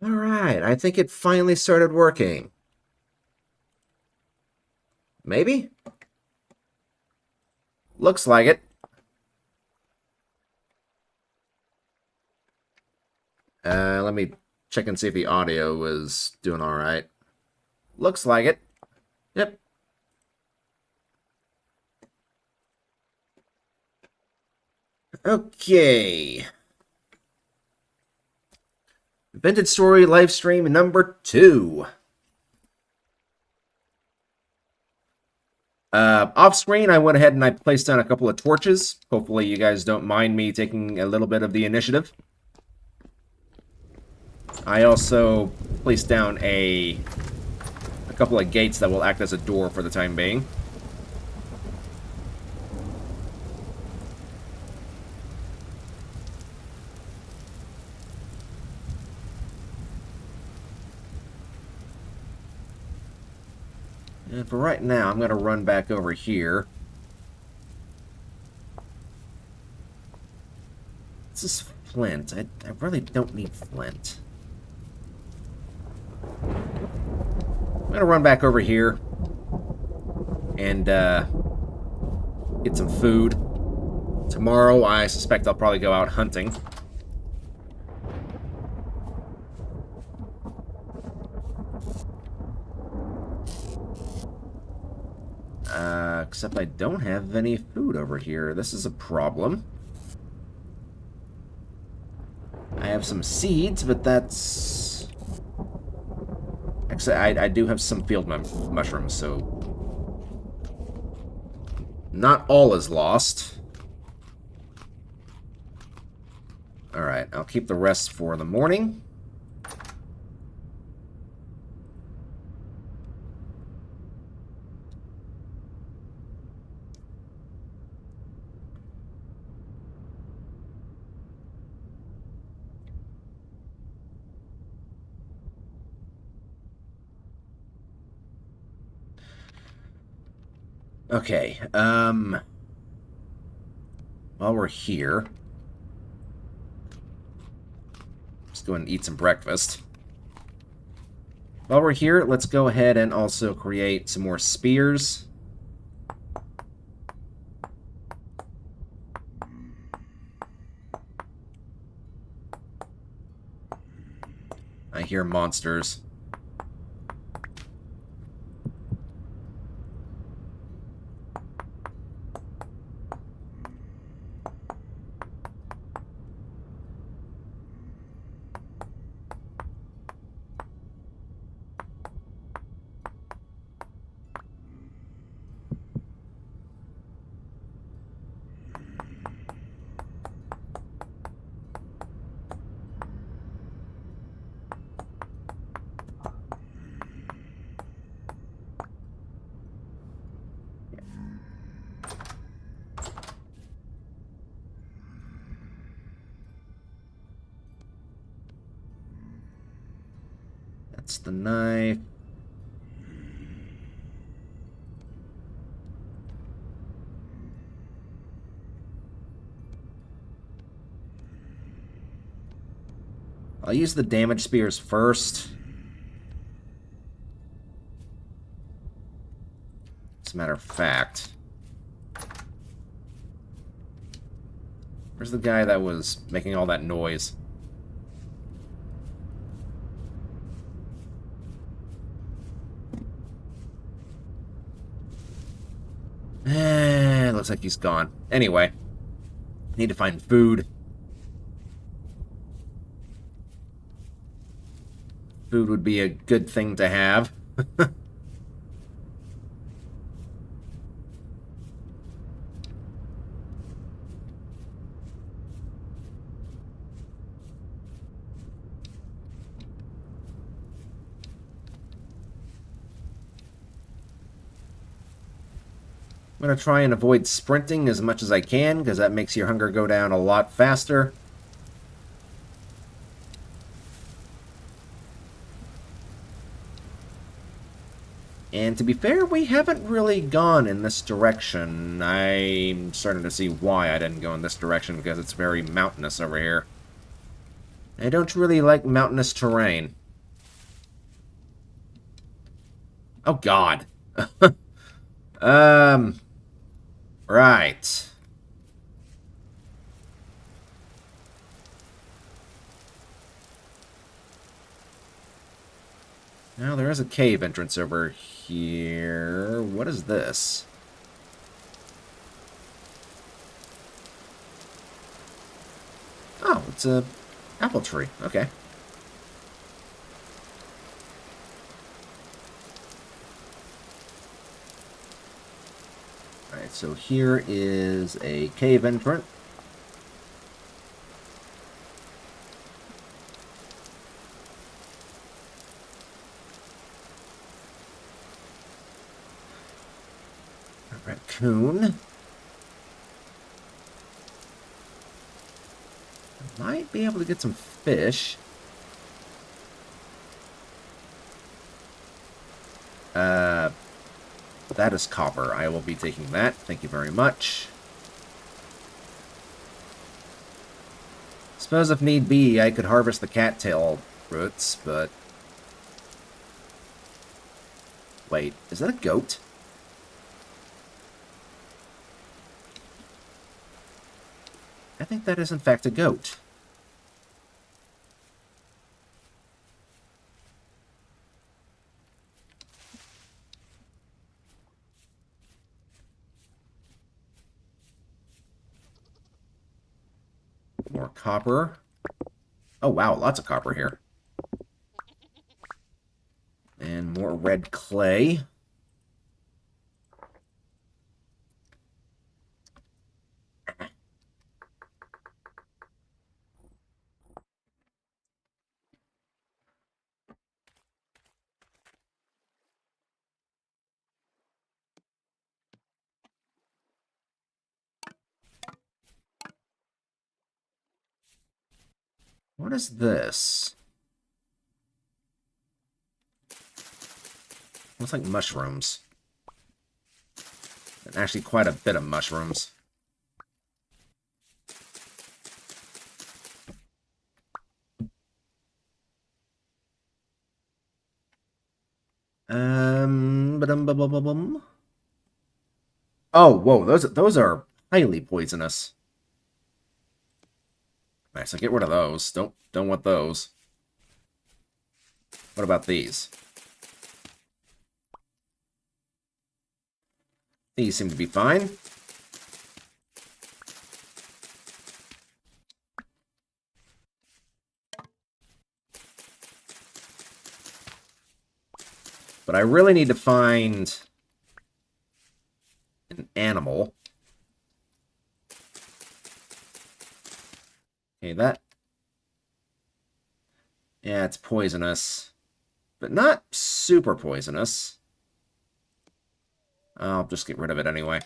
Alright, I think it finally started working. Maybe? Looks like it. Let me check and see if the audio is doing alright. Looks like it. Yep. Okay. Vintage Story Livestream number 2. Off screen, I went ahead and I placed down a couple of torches. Hopefully you guys don't mind me taking a little bit of the initiative. I also placed down a couple of gates that will act as a door for the time being. And for right now, I'm going to run back over here. This is flint. I really don't need flint. I'm going to run back over here and get some food. Tomorrow, I suspect I'll probably go out hunting. Except I don't have any food over here. This is a problem. I have some seeds, but that's... Actually, I do have some field mushrooms, so... Not all is lost. Alright, I'll keep the rest for the morning. Okay, while we're here, let's go and eat some breakfast. While we're here, let's go ahead and also create some more spears. I hear monsters. That's the knife. I'll use the damage spears first. As a matter of fact. Where's the guy that was making all that noise? Looks like he's gone. Anyway, need to find food. Food would be a good thing to have. I'm going to try and avoid sprinting as much as I can, because that makes your hunger go down a lot faster. And to be fair, we haven't really gone in this direction. I'm starting to see why I didn't go in this direction, because it's very mountainous over here. I don't really like mountainous terrain. Oh, God. Right. Now, there is a cave entrance over here. What is this? Oh, it's a apple tree. Okay. Alright, so here is a cave entrance. A raccoon. Might be able to get some fish. That is copper. I will be taking that. Thank you very much. Suppose if need be, I could harvest the cattail roots, but... Wait, is that a goat? I think that is in fact a goat. More copper. Oh wow, lots of copper here. And more red clay. What is this? Looks like mushrooms. And actually quite a bit of mushrooms. Ba-dum-ba-ba-ba-bum. Oh, whoa, those are highly poisonous. Nice, so get rid of those. Don't want those. What about these? These seem to be fine. But I really need to find an animal. Okay, that... Yeah, it's poisonous. But not super poisonous. I'll just get rid of it anyway.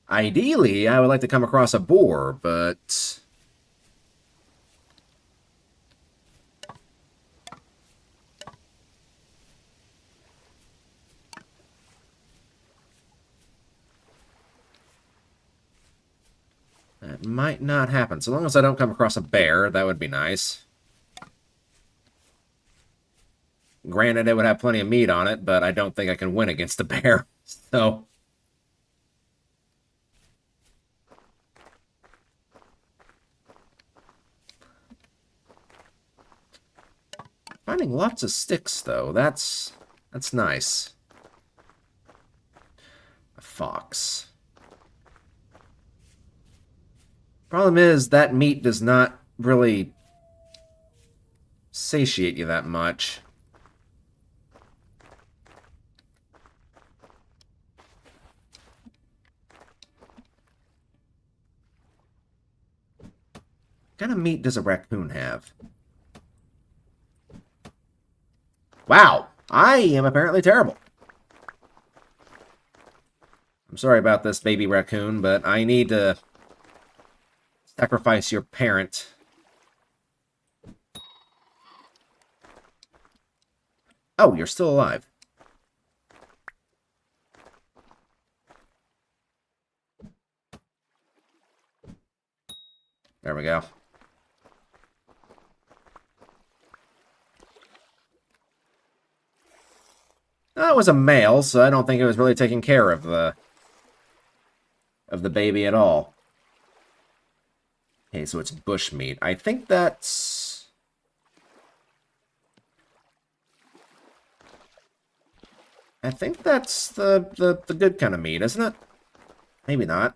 Ideally, I would like to come across a boar, but... that might not happen. So long as I don't come across a bear, that would be nice. Granted, it would have plenty of meat on it, but I don't think I can win against a bear. So... finding lots of sticks, though. That's nice. A fox. Problem is, that meat does not really satiate you that much. What kind of meat does a raccoon have? Wow, I am apparently terrible. I'm sorry about this, baby raccoon, but I need to sacrifice your parent. Oh, you're still alive. There we go. That was a male, so I don't think it was really taking care of the baby at all. Okay, so it's bushmeat. I think that's... the good kind of meat, isn't it? Maybe not.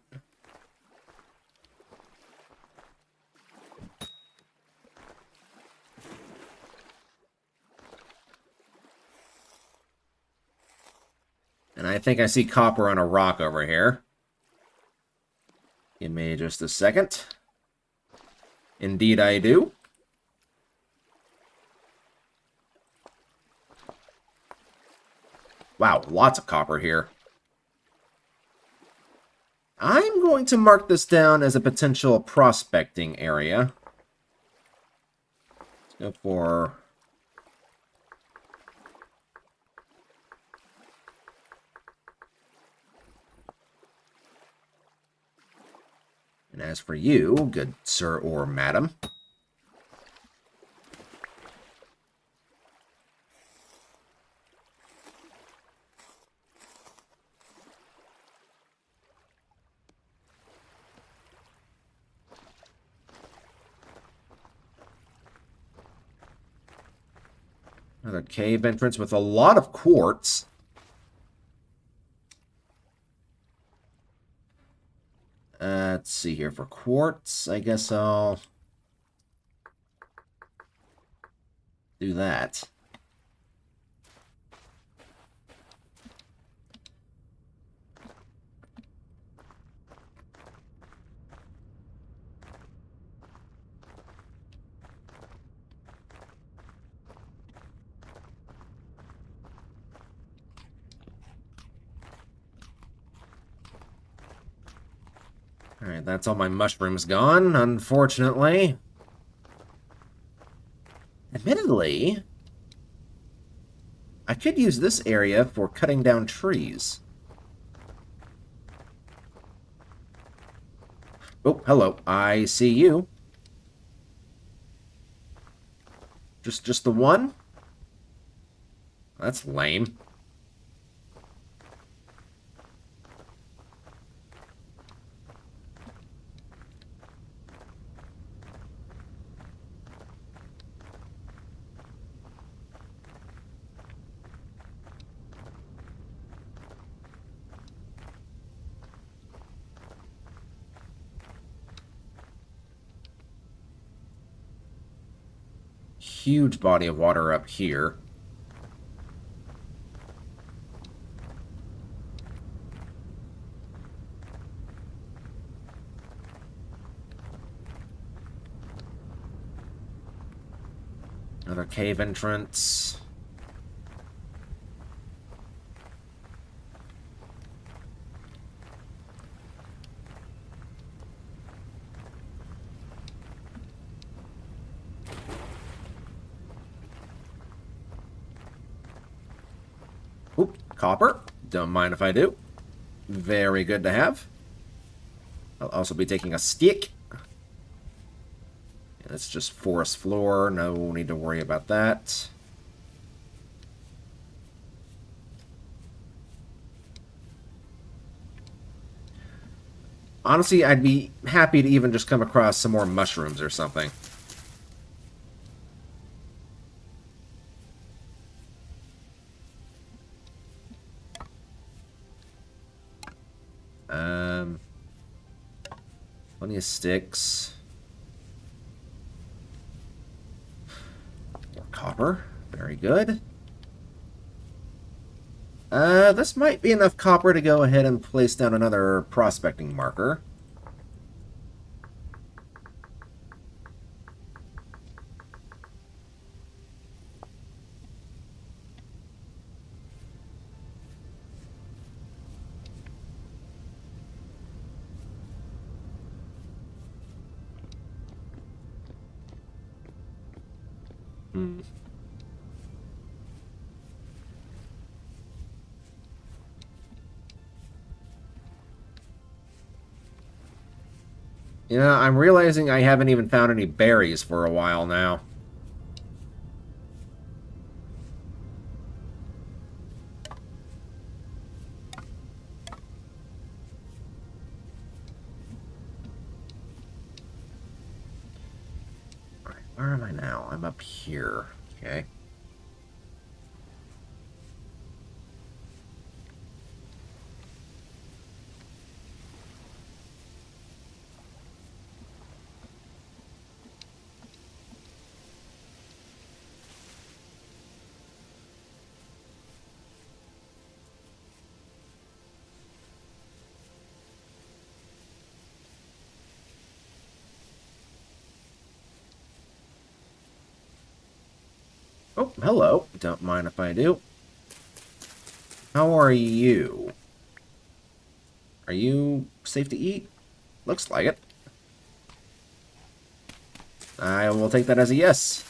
And I think I see copper on a rock over here. Give me just a second. Indeed I do. Wow, lots of copper here. I'm going to mark this down as a potential prospecting area. Let's go for... And as for you, good sir or madam... Another cave entrance with a lot of quartz. Let's see here. For quartz, I guess I'll do that. Alright, that's all my mushrooms gone, unfortunately. Admittedly, I could use this area for cutting down trees. Oh, hello. I see you. Just the one? That's lame. Huge body of water up here. Another cave entrance. Oop, copper. Don't mind if I do. Very good to have. I'll also be taking a stick. That's just forest floor. No need to worry about that. Honestly, I'd be happy to even just come across some more mushrooms or something. Plenty of sticks. More copper. Very good. This might be enough copper to go ahead and place down another prospecting marker. Hmm. You know, I'm realizing I haven't even found any berries for a while now. Alright, where am I now? I'm up here. Okay. Oh, hello. Don't mind if I do. How are you? Are you safe to eat? Looks like it. I will take that as a yes.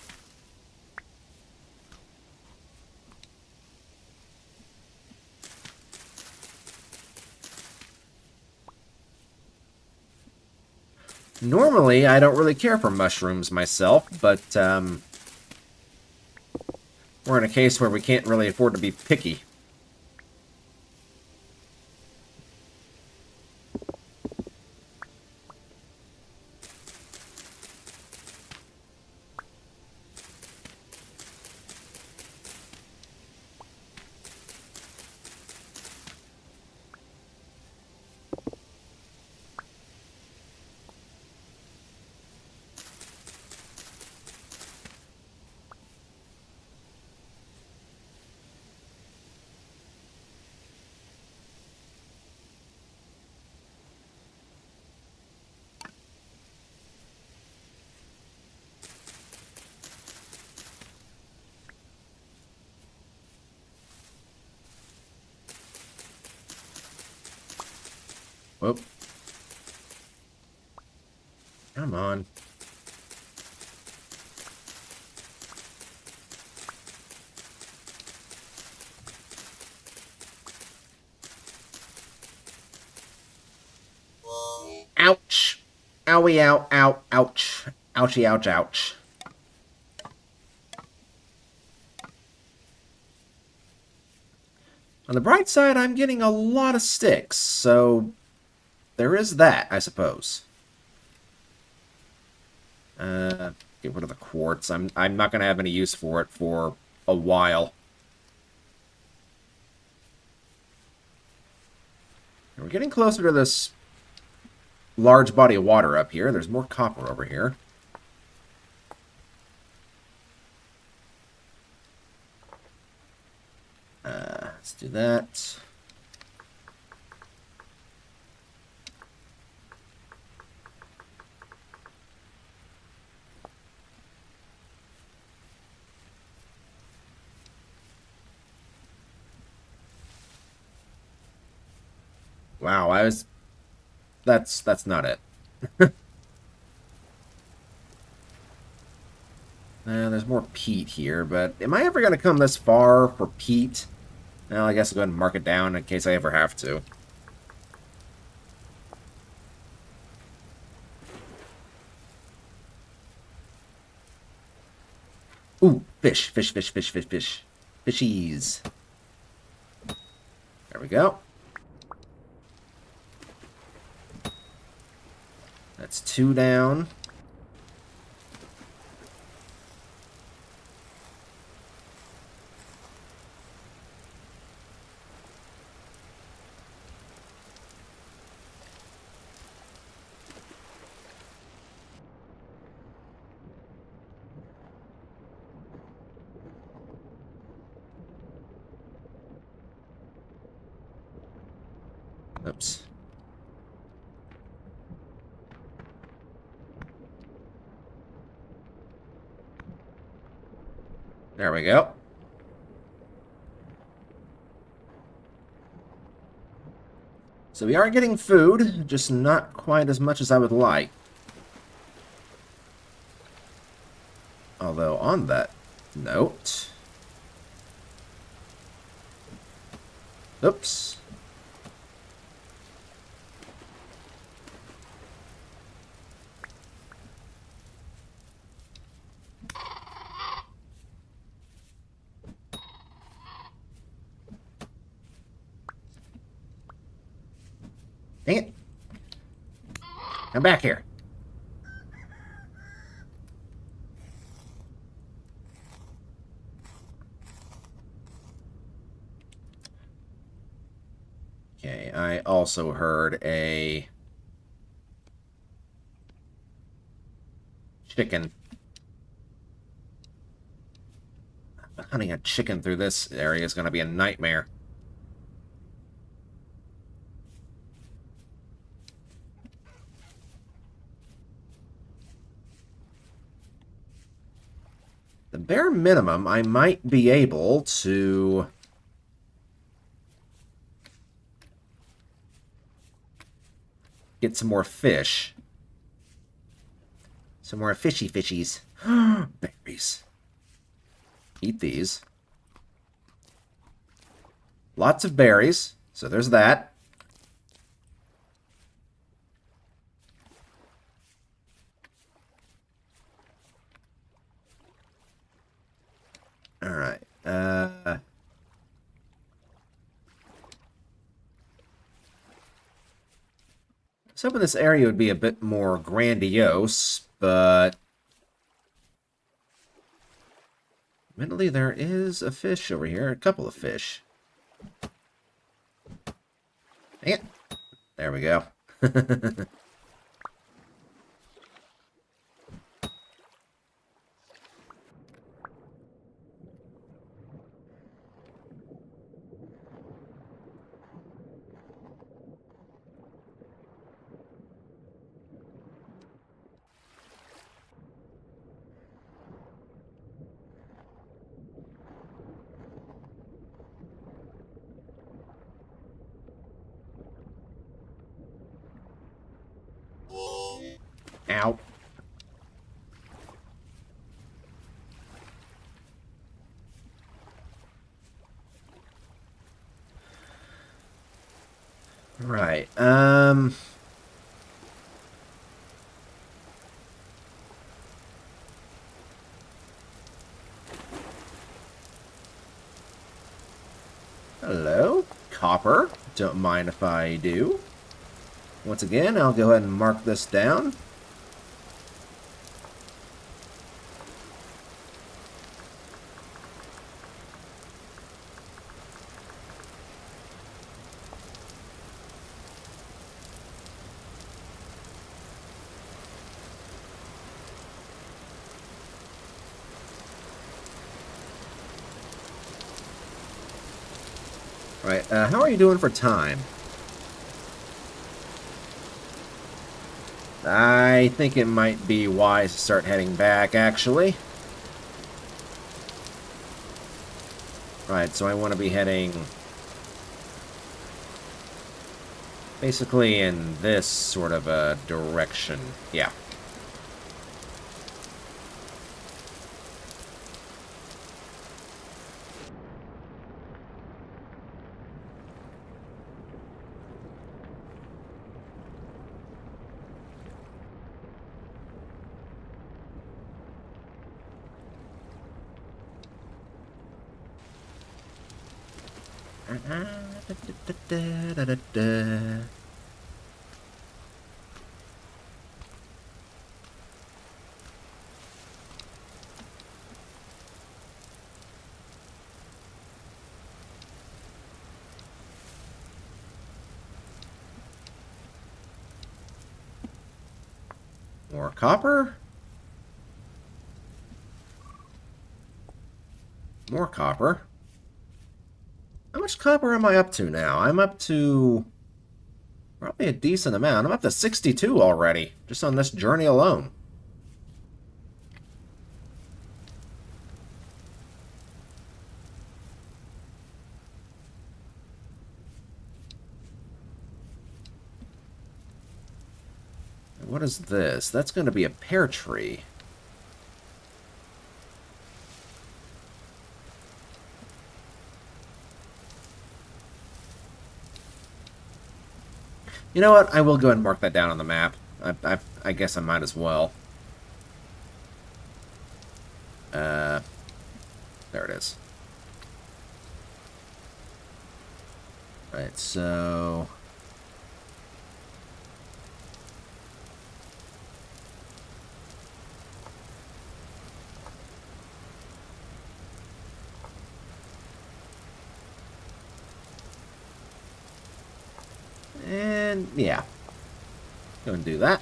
Normally, I don't really care for mushrooms myself, but we're in a case where we can't really afford to be picky. Whoop. Come on. Ouch. Owie, ow, ow, ouch. Ouchie, ouch, ouch. On the bright side, I'm getting a lot of sticks, so there is that, I suppose. Get rid of the quartz. I'm not going to have any use for it for a while. And we're getting closer to this large body of water up here. There's more copper over here. Let's do that. Wow, that's not it. There's more peat here, but am I ever going to come this far for peat? Well, I guess I'll go ahead and mark it down in case I ever have to. Ooh, fish, fish, fish, fish, fish, fish. Fishies. There we go. That's 2 down. Oops. There we go. So we are getting food, just not quite as much as I would like. Although, on that Oops. Dang it. Come back here. Okay, I also heard a chicken. Hunting a chicken through this area is going to be a nightmare. The bare minimum, I might be able to get some more fish. Some more fishies. Berries. Eat these. Lots of berries. So there's that. Alright. I was hoping this area would be a bit more grandiose, but admittedly there is a fish over here. A couple of fish. Dang it. There we go. Ow. Right. Hello, copper. Don't mind if I do. Once again, I'll go ahead and mark this down. Right, how are you doing for time? I think it might be wise to start heading back, actually. Right, so I want to be heading basically in this sort of a direction. Yeah. More copper. More copper. How much copper am I up to now? I'm up to probably a decent amount. I'm up to 62 already, just on this journey alone. What is this? That's going to be a pear tree. You know what? I will go ahead and mark that down on the map. I guess I might as well. There it is. Right, so... And, yeah. Go and do that.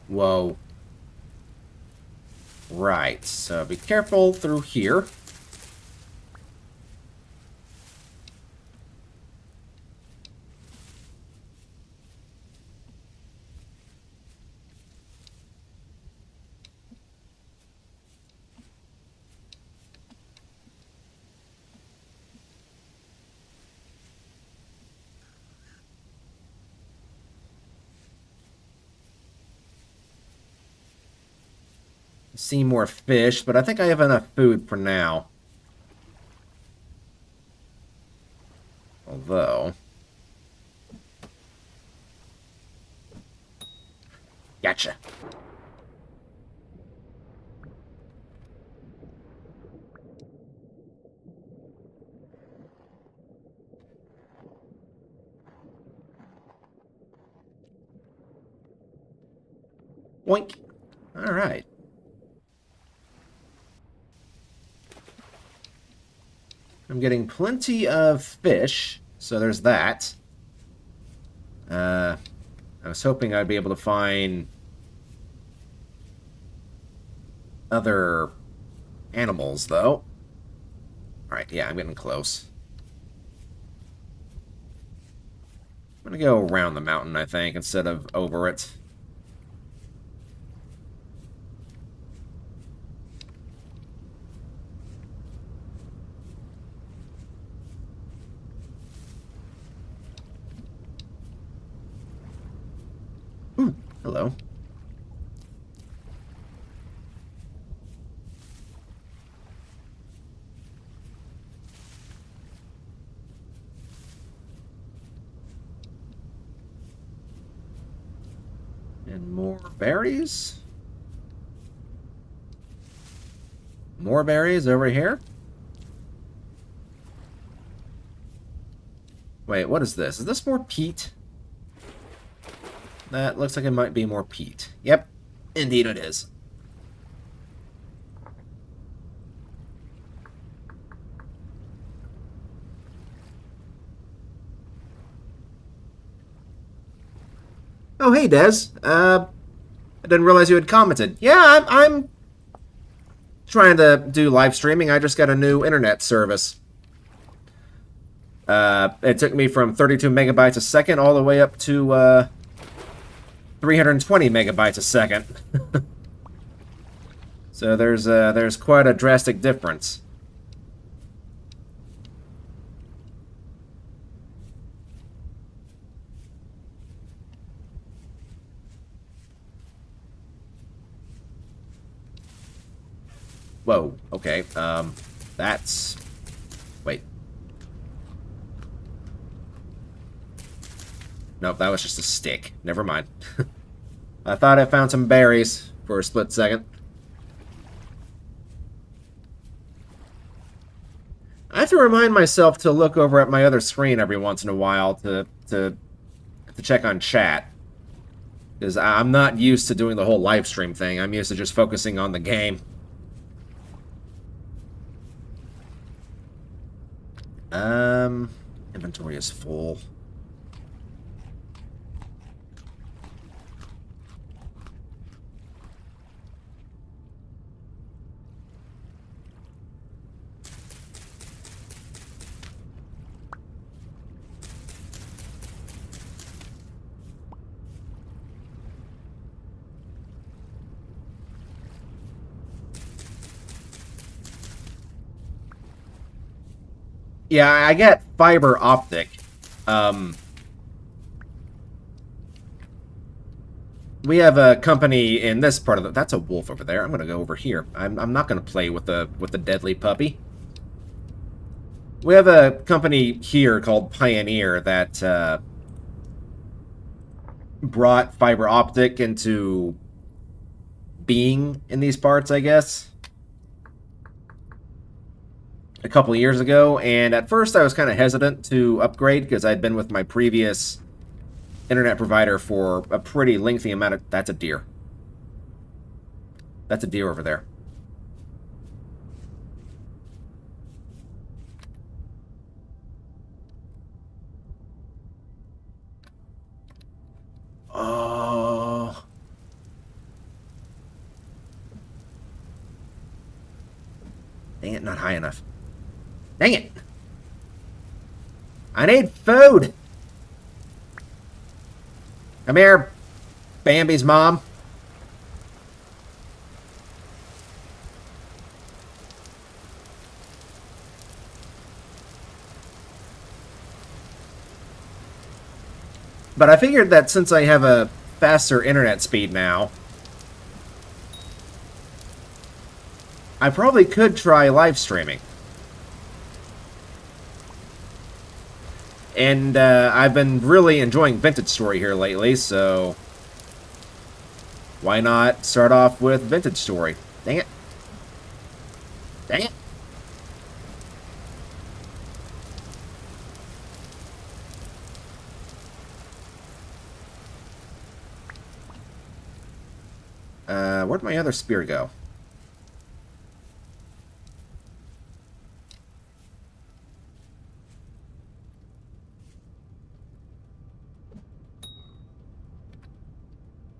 Whoa. Right, so be careful through here. See more fish, but I think I have enough food for now. Although... Gotcha. Boink. All right. I'm getting plenty of fish, so there's that. I was hoping I'd be able to find other animals, though. Alright, yeah, I'm getting close. I'm gonna go around the mountain, I think, instead of over it. Ooh, hello. And more berries? More berries over here? Wait, what is this? Is this more peat? That looks like it might be more peat. Yep, indeed it is. Oh, hey, Des. I didn't realize you had commented. Yeah, I'm trying to do live streaming. I just got a new internet service. It took me from 32 megabytes a second all the way up to 320 megabytes a second. So there's quite a drastic difference. Whoa, okay, that's... Wait. Nope, that was just a stick. Never mind. I thought I found some berries for a split second. I have to remind myself to look over at my other screen every once in a while to check on chat. Because I'm not used to doing the whole live stream thing. I'm used to just focusing on the game. Inventory is full. Yeah, I get fiber optic. We have a company in this part of the... That's a wolf over there. I'm going to go over here. I'm not going to play with the deadly puppy. We have a company here called Pioneer that brought fiber optic into being in these parts, I guess, a couple of years ago. And at first I was kind of hesitant to upgrade because I'd been with my previous internet provider for a pretty lengthy amount of... That's a deer. That's a deer over there. Oh. Dang it, not high enough. Dang it. I need food. Come here, Bambi's mom. But I figured that since I have a faster internet speed now, I probably could try live streaming. And I've been really enjoying Vintage Story here lately, so why not start off with Vintage Story? Dang it. Dang it. Where'd my other spear go?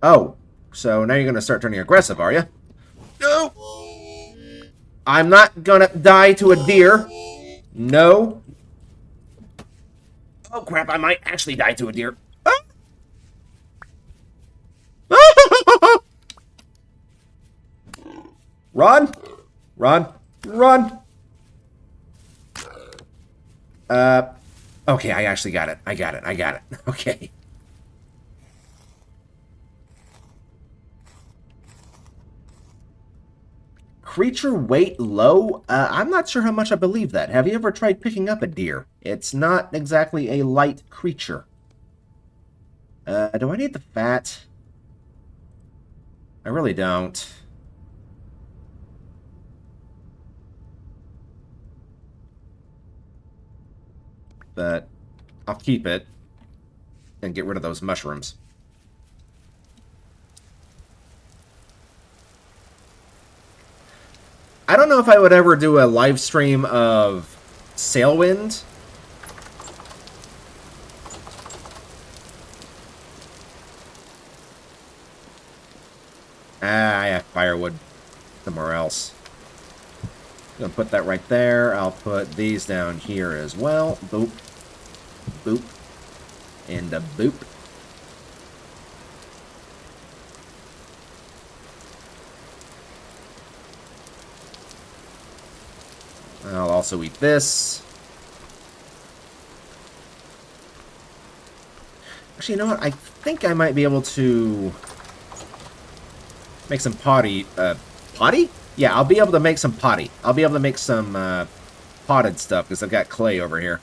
Oh, so now you're going to start turning aggressive, are you? No! I'm not going to die to a deer. No. Oh, crap, I might actually die to a deer. Run! Run! Run! Okay, I actually got it. I got it. I got it. Okay. Creature weight low? I'm not sure how much I believe that. Have you ever tried picking up a deer? It's not exactly a light creature. Do I need the fat? I really don't. But I'll keep it and get rid of those mushrooms. I don't know if I would ever do a live stream of Sailwind. I have firewood somewhere else. I'm gonna put that right there. I'll put these down here as well. Boop. Boop. And a boop. I'll also eat this. Actually, you know what? I think I might be able to make some potty. Potty? Yeah, I'll be able to make some potty. I'll be able to make some potted stuff because I've got clay over here.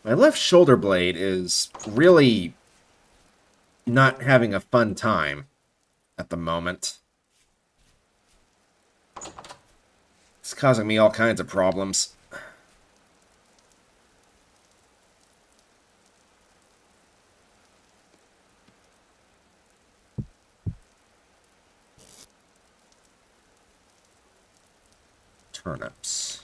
My left shoulder blade is really not having a fun time at the moment. It's causing me all kinds of problems. Turnips.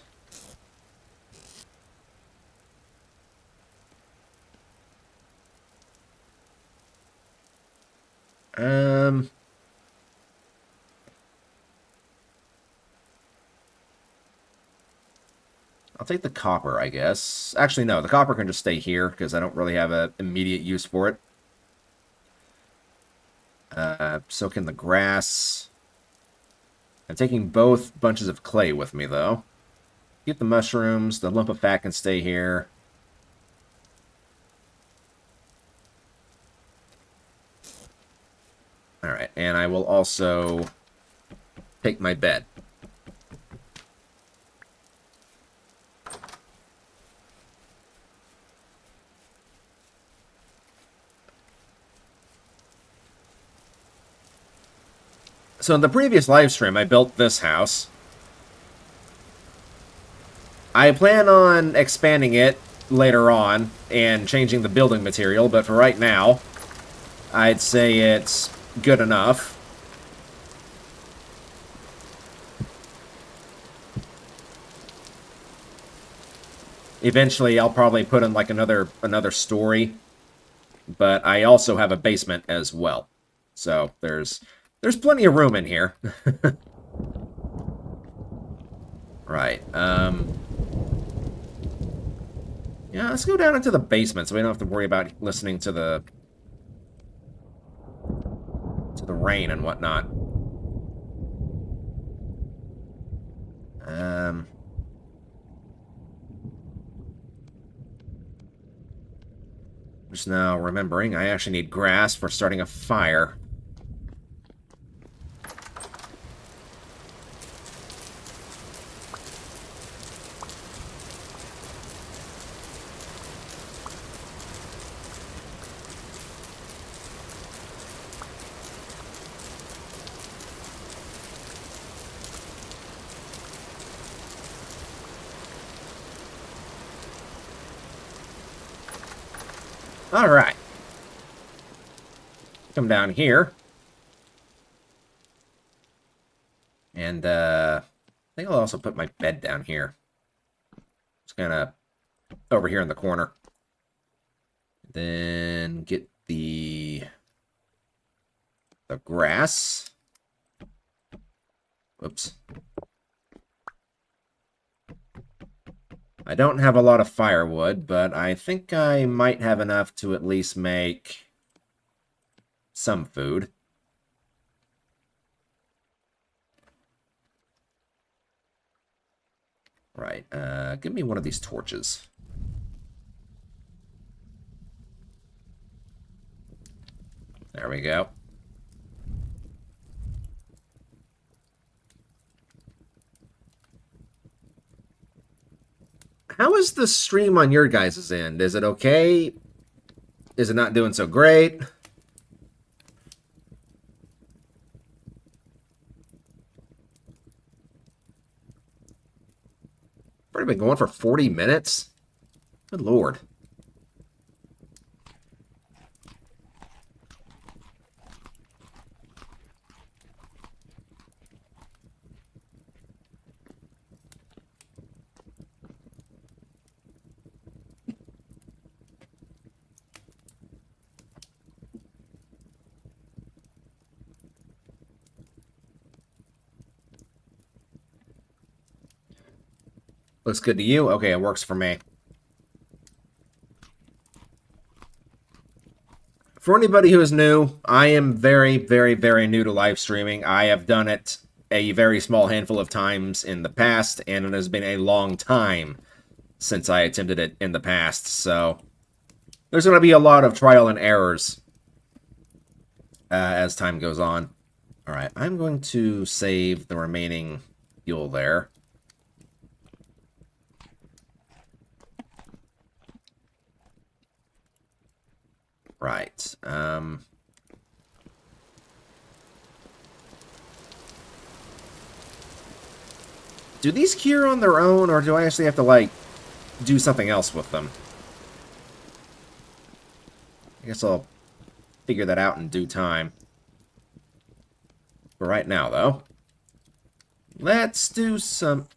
I'll take the copper, I guess. Actually, no, the copper can just stay here because I don't really have an immediate use for it. So can the grass. I'm taking both bunches of clay with me, though. Keep the mushrooms. The lump of fat can stay here. Alright, and I will also take my bed. So in the previous live stream, I built this house. I plan on expanding it later on and changing the building material, but for right now, I'd say it's good enough. Eventually, I'll probably put in like another story, but I also have a basement as well. So there's plenty of room in here. Right. Yeah, let's go down into the basement so we don't have to worry about listening to the rain and whatnot. Just now remembering, I actually need grass for starting a fire. Alright. Come down here. And, I think I'll also put my bed down here. Just kind of over here in the corner. Then get the grass. Whoops. I don't have a lot of firewood, but I think I might have enough to at least make some food. Right, give me one of these torches. There we go. How is the stream on your guys' end? Is it okay? Is it not doing so great? Already been going for 40 minutes? Good lord. Looks good to you? Okay, it works for me. For anybody who is new, I am very, very, very new to live streaming. I have done it a very small handful of times in the past, and it has been a long time since I attempted it in the past, so there's going to be a lot of trial and errors as time goes on. Alright, I'm going to save the remaining fuel there. Right. Do these cure on their own, or do I actually have to, like, do something else with them? I guess I'll figure that out in due time. For right now, though, let's do some...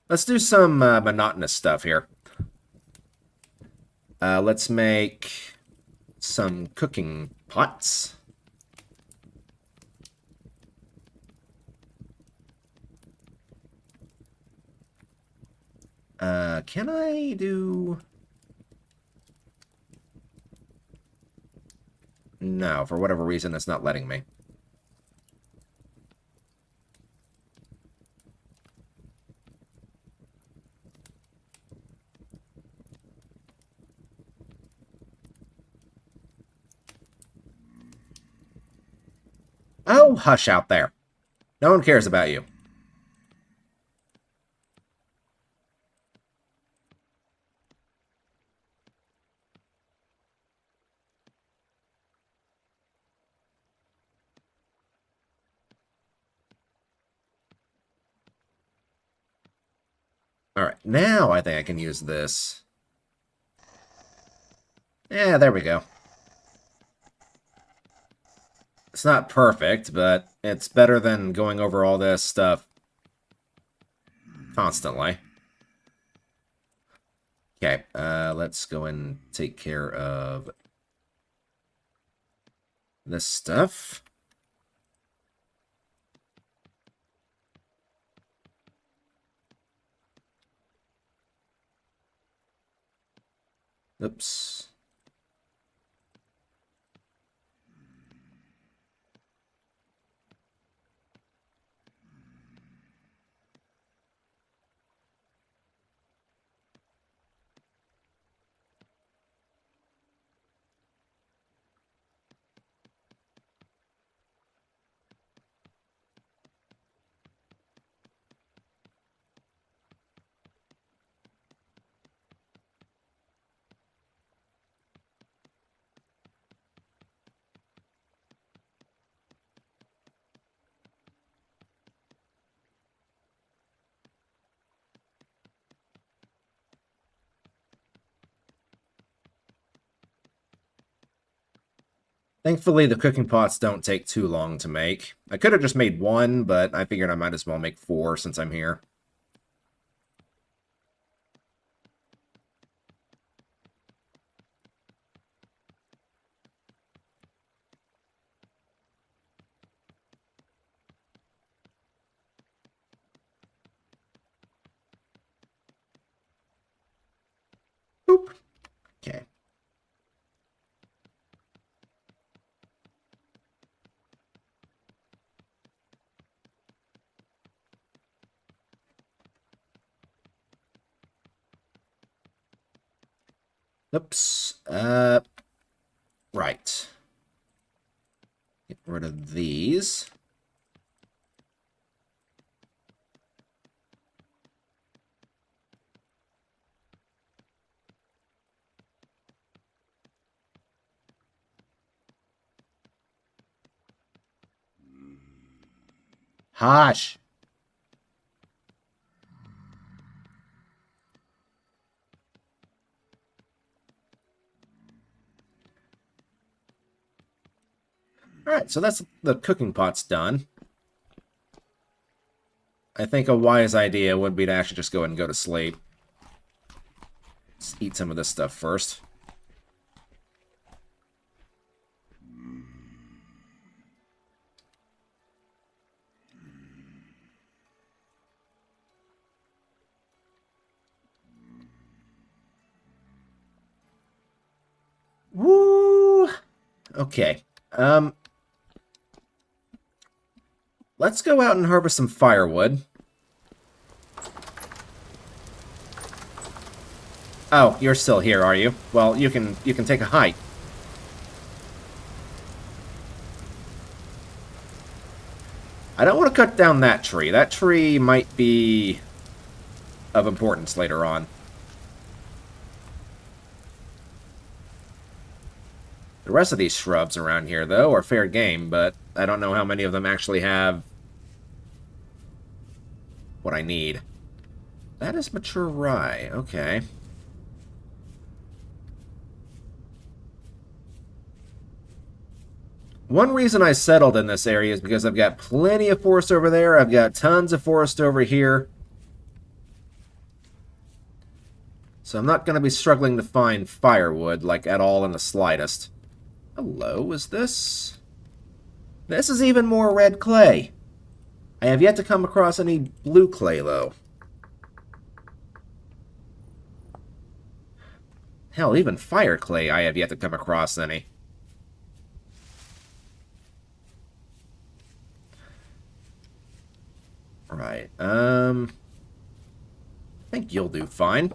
Let's do some monotonous stuff here. Let's make some cooking pots. Can I do... No, for whatever reason, it's not letting me. Oh, hush out there. No one cares about you. Alright, now I think I can use this. Yeah, there we go. It's not perfect, but it's better than going over all this stuff constantly. Okay, let's go and take care of this stuff. Oops. Thankfully, the cooking pots don't take too long to make. I could have just made one, but I figured I might as well make 4 since I'm here. Boop. Okay. Oops. Right. Get rid of these. Hush. Alright, so that's the cooking pot's done. I think a wise idea would be to actually just go ahead and go to sleep. Let's eat some of this stuff first. Woo! Okay. Let's go out and harvest some firewood. Oh, you're still here, are you? Well, you can take a hike. I don't want to cut down that tree. That tree might be of importance later on. The rest of these shrubs around here, though, are fair game, but I don't know how many of them actually have what I need. That is mature rye. Okay. One reason I settled in this area is because I've got plenty of forest over there. I've got tons of forest over here. So I'm not going to be struggling to find firewood, like, at all in the slightest. Hello, is this? This is even more red clay. I have yet to come across any blue clay, though. Hell, even fire clay I have yet to come across any. Right, I think you'll do fine.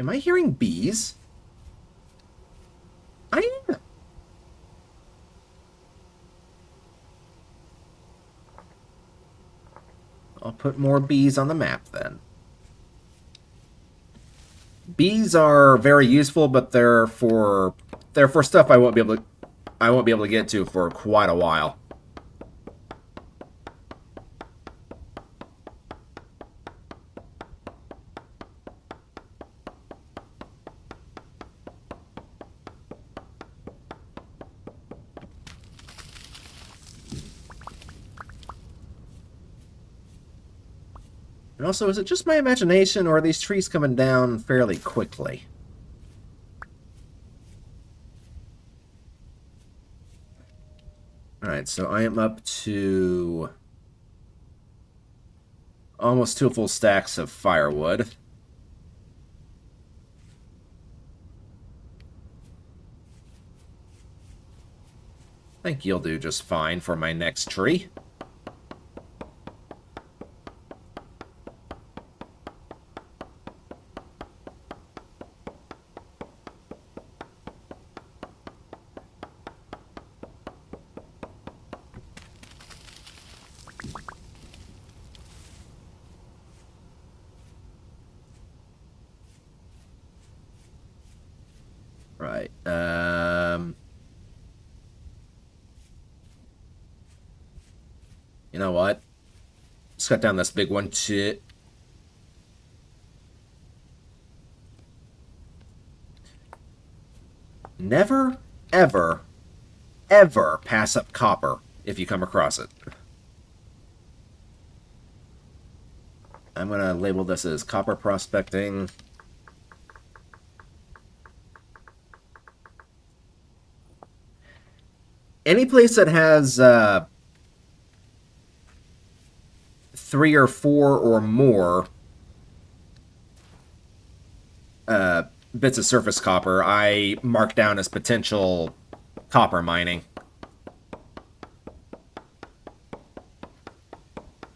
Am I hearing bees? I am. I'll put more bees on the map then. Bees are very useful, but they're for stuff I won't be able to get to for quite a while. And also, is it just my imagination, or are these trees coming down fairly quickly? Alright, so I am up to almost 2 full stacks of firewood. I think you'll do just fine for my next tree. Right. You know what? Let's cut down this big one. Never, ever, ever pass up copper if you come across it. I'm going to label this as copper prospecting. Any place that has 3 or 4 or more bits of surface copper, I mark down as potential copper mining.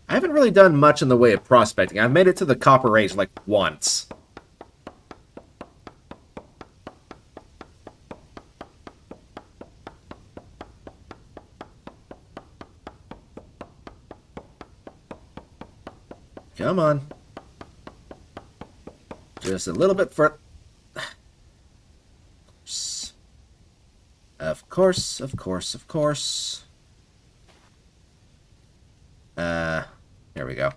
I haven't really done much in the way of prospecting. I've made it to the copper age like once. Come on. Just a little bit for... Of course, of course, of course. There we go.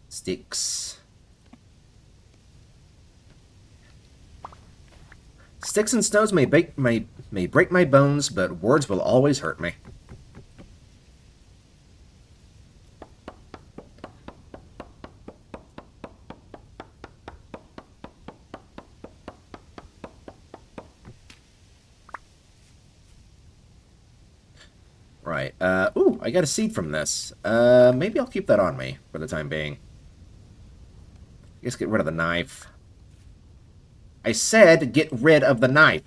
Sticks. Sticks and stones may break my bones, but words will always hurt me. Right. Ooh, I got a seed from this. Maybe I'll keep that on me for the time being. I guess get rid of the knife. I said get rid of the knife.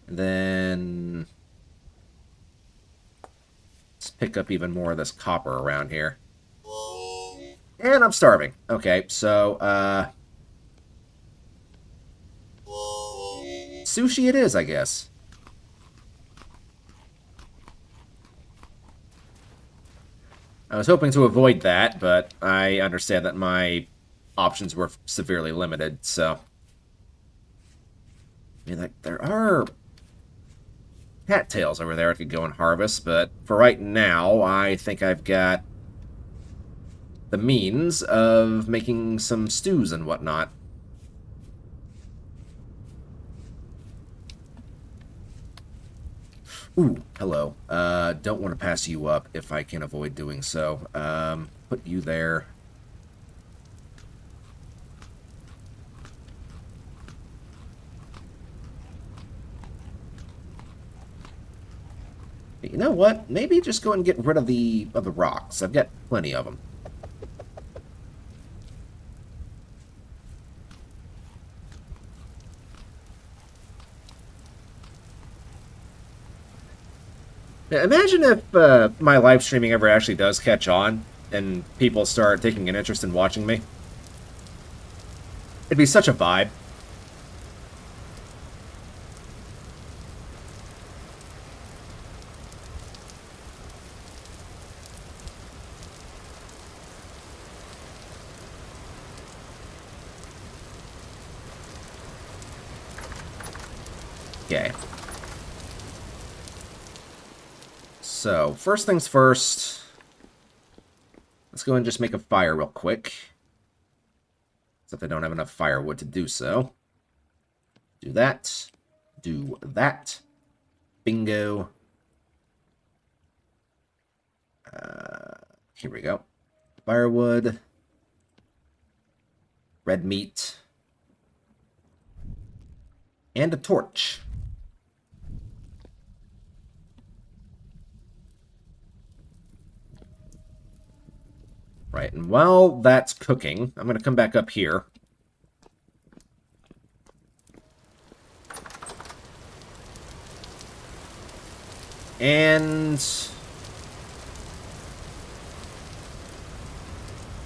And then... let's pick up even more of this copper around here. And I'm starving. Okay, so, sushi it is, I guess. I was hoping to avoid that, but I understand that my options were severely limited, so... I mean, like, there are cattails over there I could go and harvest, but for right now, I think I've got the means of making some stews and whatnot. Ooh, hello. Don't want to pass you up if I can avoid doing so. Put you there. You know what? Maybe just go and get rid of the rocks. I've got plenty of them. Imagine if my live streaming ever actually does catch on and people start taking an interest in watching me. It'd be such a vibe. Okay. So, first things first, let's go and just make a fire real quick. Except I don't have enough firewood to do so. Do that. Do that. Bingo. Here we go. Firewood. Red meat. And a torch. Right, and while that's cooking, I'm going to come back up here. And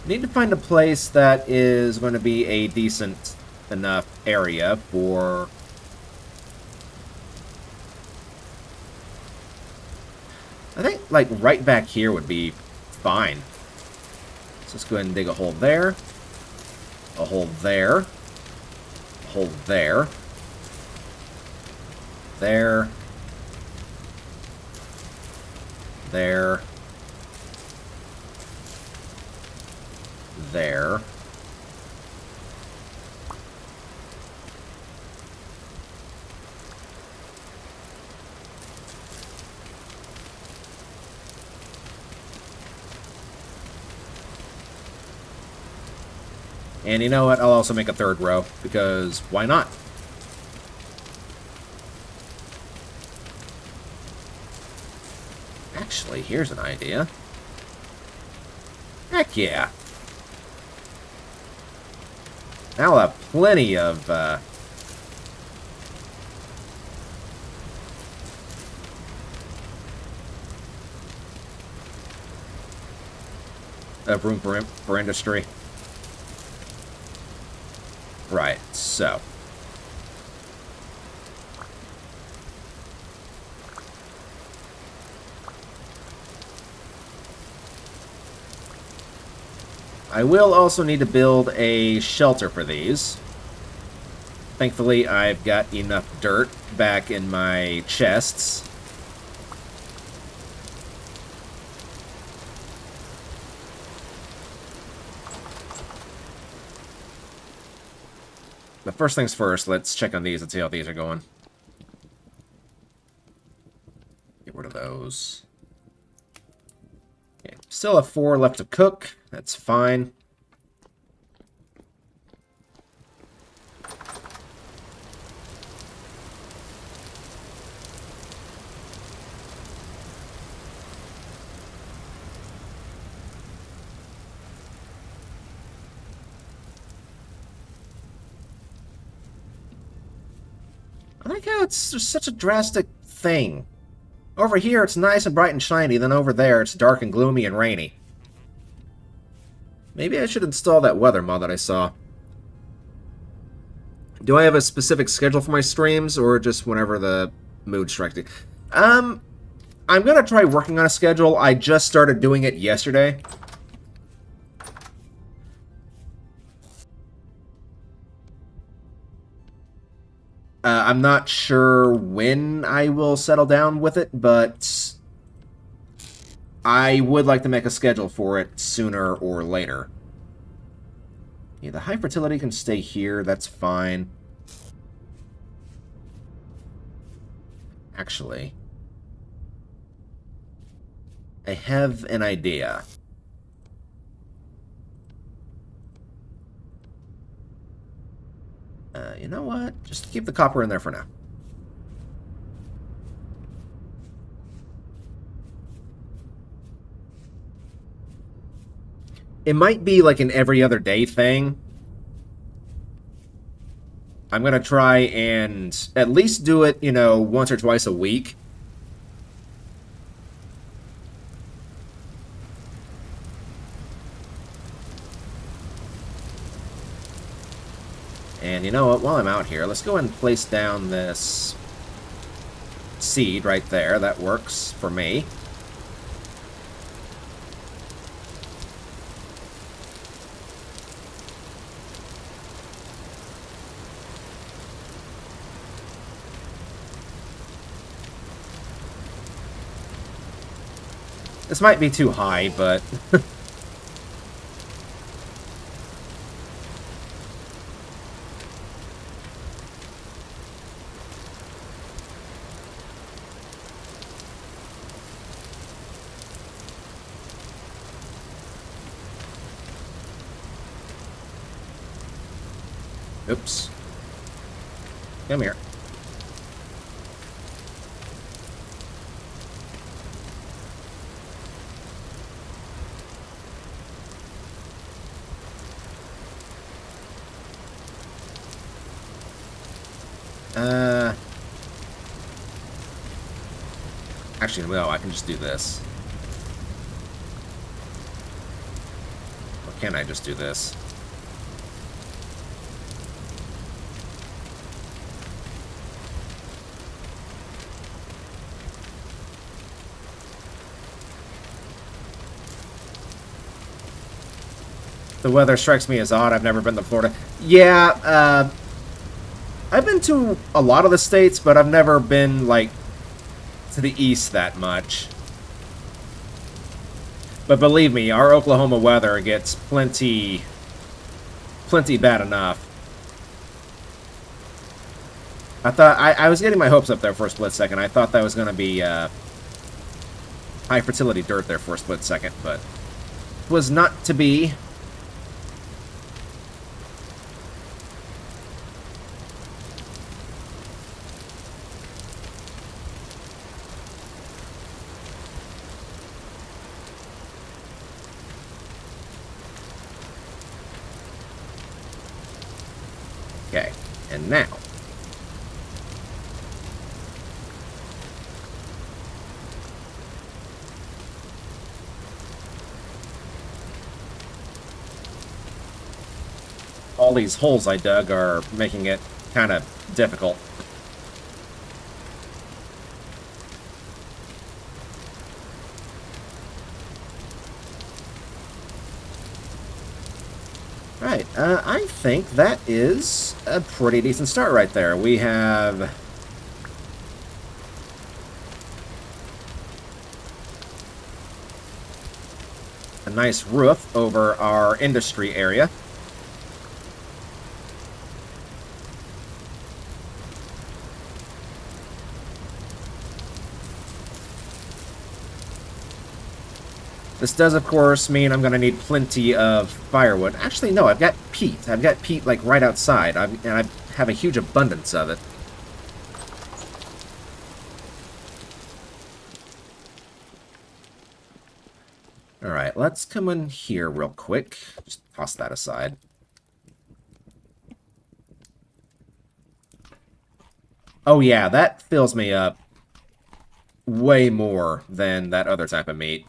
need to find a place that is going to be a decent enough area for... I think, like, right back here would be fine. So let's go ahead and dig a hole there. A hole there. A hole there. There. There. There. And you know what? I'll also make a third row, because why not? Actually, here's an idea. Heck yeah. Now I'll have plenty of room for industry. Right, so. I will also need to build a shelter for these. Thankfully, I've got enough dirt back in my chests. But first things first, let's check on these and see how these are going. Get rid of those. Okay, still have 4 left to cook. That's fine. I like how it's just such a drastic thing. Over here, it's nice and bright and shiny, then over there, it's dark and gloomy and rainy. Maybe I should install that weather mod that I saw. Do I have a specific schedule for my streams, or just whenever the mood strikes me? I'm gonna try working on a schedule. I just started doing it yesterday. I'm not sure when I will settle down with it, but I would like to make a schedule for it sooner or later. Yeah, the high fertility can stay here. That's fine. Actually, I have an idea. You know what? Just keep the copper in there for now. It might be like an every other day thing. I'm going to try and at least do it, you know, once or twice a week. And you know what? While I'm out here, let's go ahead and place down this seed right there. That works for me. This might be too high, but... Oops. Come here. Actually, no, I can just do this. Or can I just do this? The weather strikes me as odd. I've never been to Florida. Yeah, I've been to a lot of the states, but I've never been, like, to the east that much. But believe me, our Oklahoma weather gets plenty bad enough. I thought, I was getting my hopes up there for a split second. I thought that was going to be high fertility dirt there for a split second, but it was not to be. Okay, and now. All these holes I dug are making it kind of difficult. Right, I think that is a pretty decent start right there. We have... a nice roof over our industry area. This does, of course, mean I'm going to need plenty of firewood. Actually, no, I've got peat. I've got peat, like, right outside, and I have a huge abundance of it. Alright, let's come in here real quick. Just toss that aside. Oh, yeah, that fills me up way more than that other type of meat.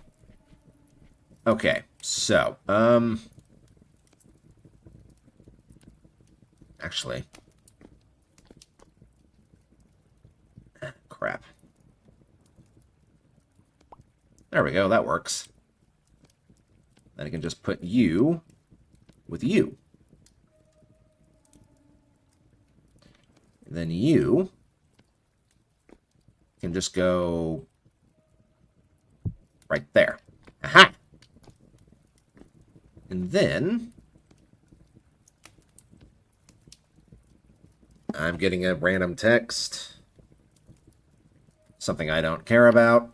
Okay, so, actually, crap. There we go, that works. Then I can just put you with you. And then you can just go right there. Aha! And then I'm getting a random text. Something I don't care about.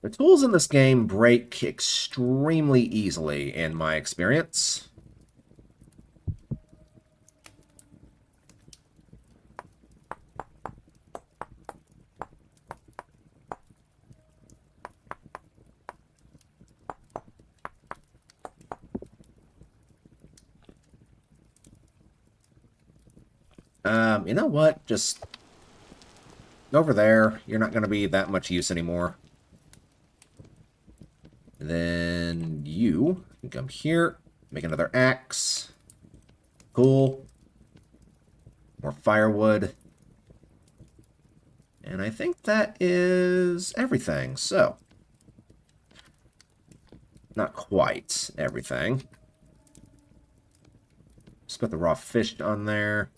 The tools in this game break extremely easily, in my experience. You know what? Just over there. You're not going to be that much use anymore. And then you can come here, make another axe. Cool. More firewood. And I think that is everything. So, not quite everything. Just put the raw fish on there.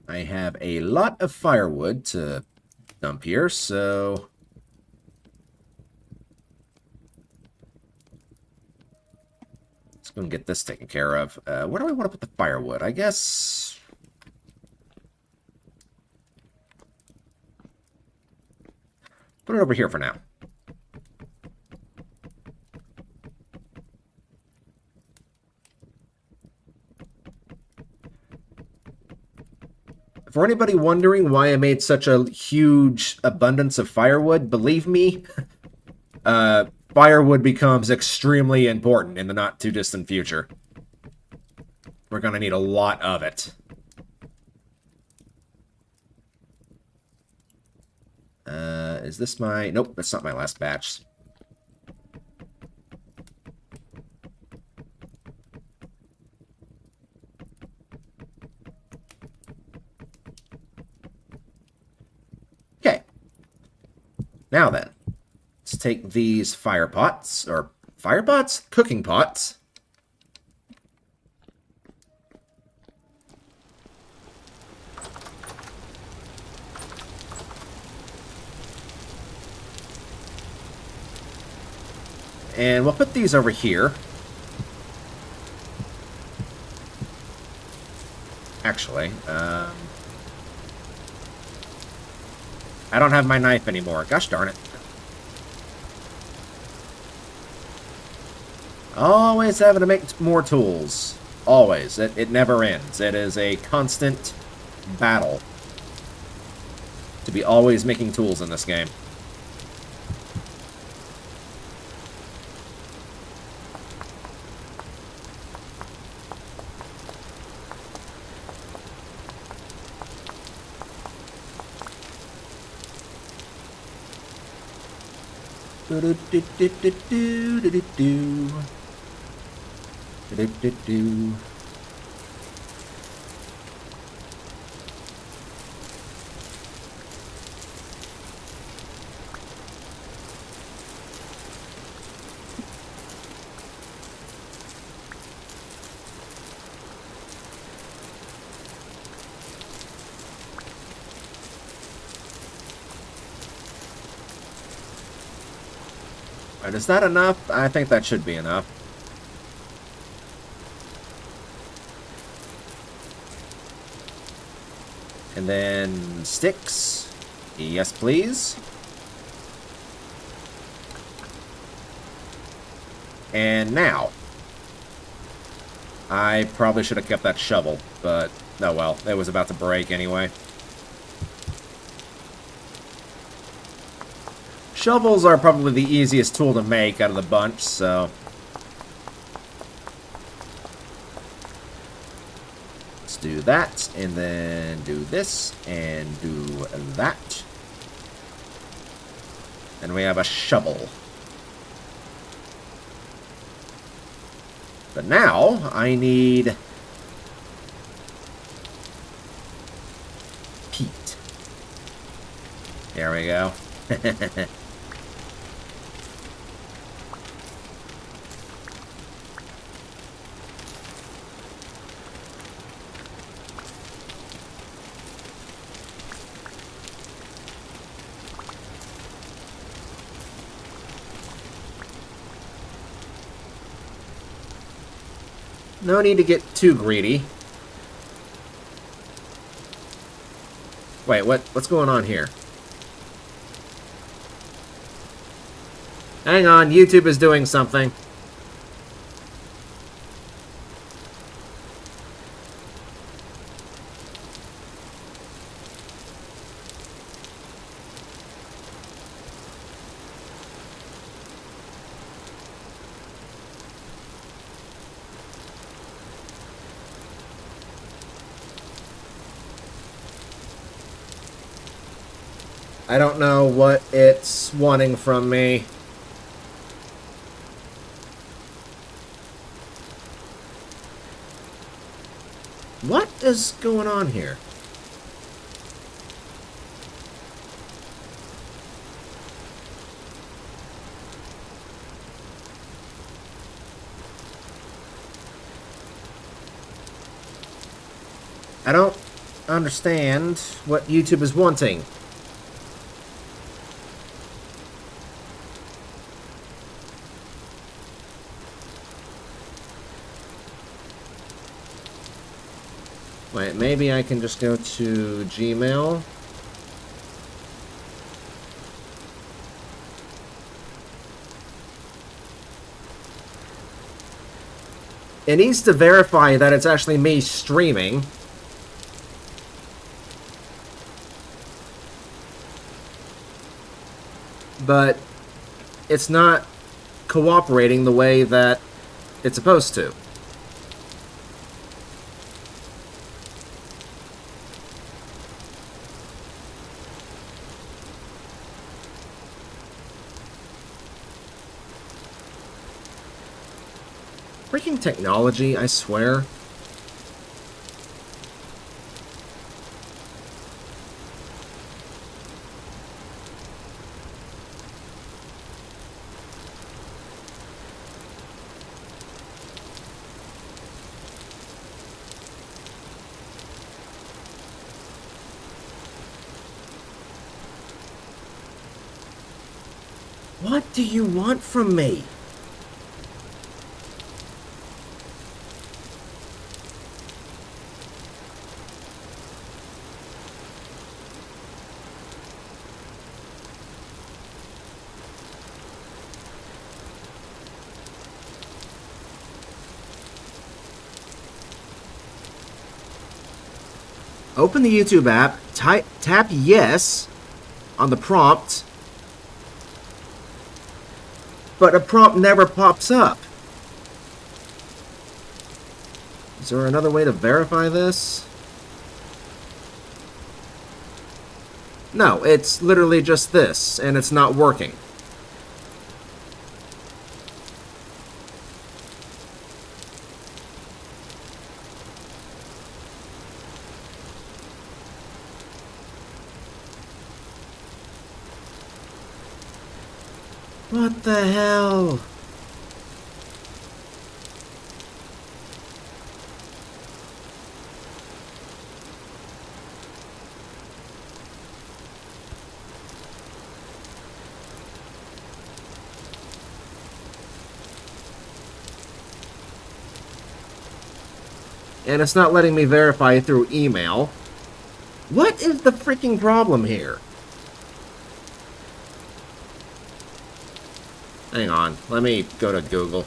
I have a lot of firewood to dump here, so let's go and get this taken care of. Where do I want to put the firewood? I guess put it over here for now. For anybody wondering why I made such a huge abundance of firewood, believe me, firewood becomes extremely important in the not-too-distant future. We're going to need a lot of it. Is this my... Nope, that's not my last batch. Okay. Now then, let's take these fire pots, or fire pots? Cooking pots. And we'll put these over here. Actually, I don't have my knife anymore. Gosh darn it. Always having to make more tools. Always. It never ends. It is a constant battle to be always making tools in this game. Alright, is that enough? I think that should be enough. And then sticks. Yes, please. And now. I probably should have kept that shovel, but oh well, it was about to break anyway. Shovels are probably the easiest tool to make out of the bunch, so... let's do that, and then do this, and do that. And we have a shovel. But now, I need... peat. There we go. No need to get too greedy. Wait, what's going on here? Hang on, YouTube is doing something. I don't know what it's wanting from me. What is going on here? I don't understand what YouTube is wanting. Wait, maybe I can just go to Gmail. It needs to verify that it's actually me streaming. But it's not cooperating the way that it's supposed to. Freaking technology, I swear. What do you want from me? Open the YouTube app, tap yes on the prompt, but a prompt never pops up. Is there another way to verify this? No, it's literally just this, and it's not working. What the hell? And it's not letting me verify through email. What is the freaking problem here? Hang on, let me go to Google.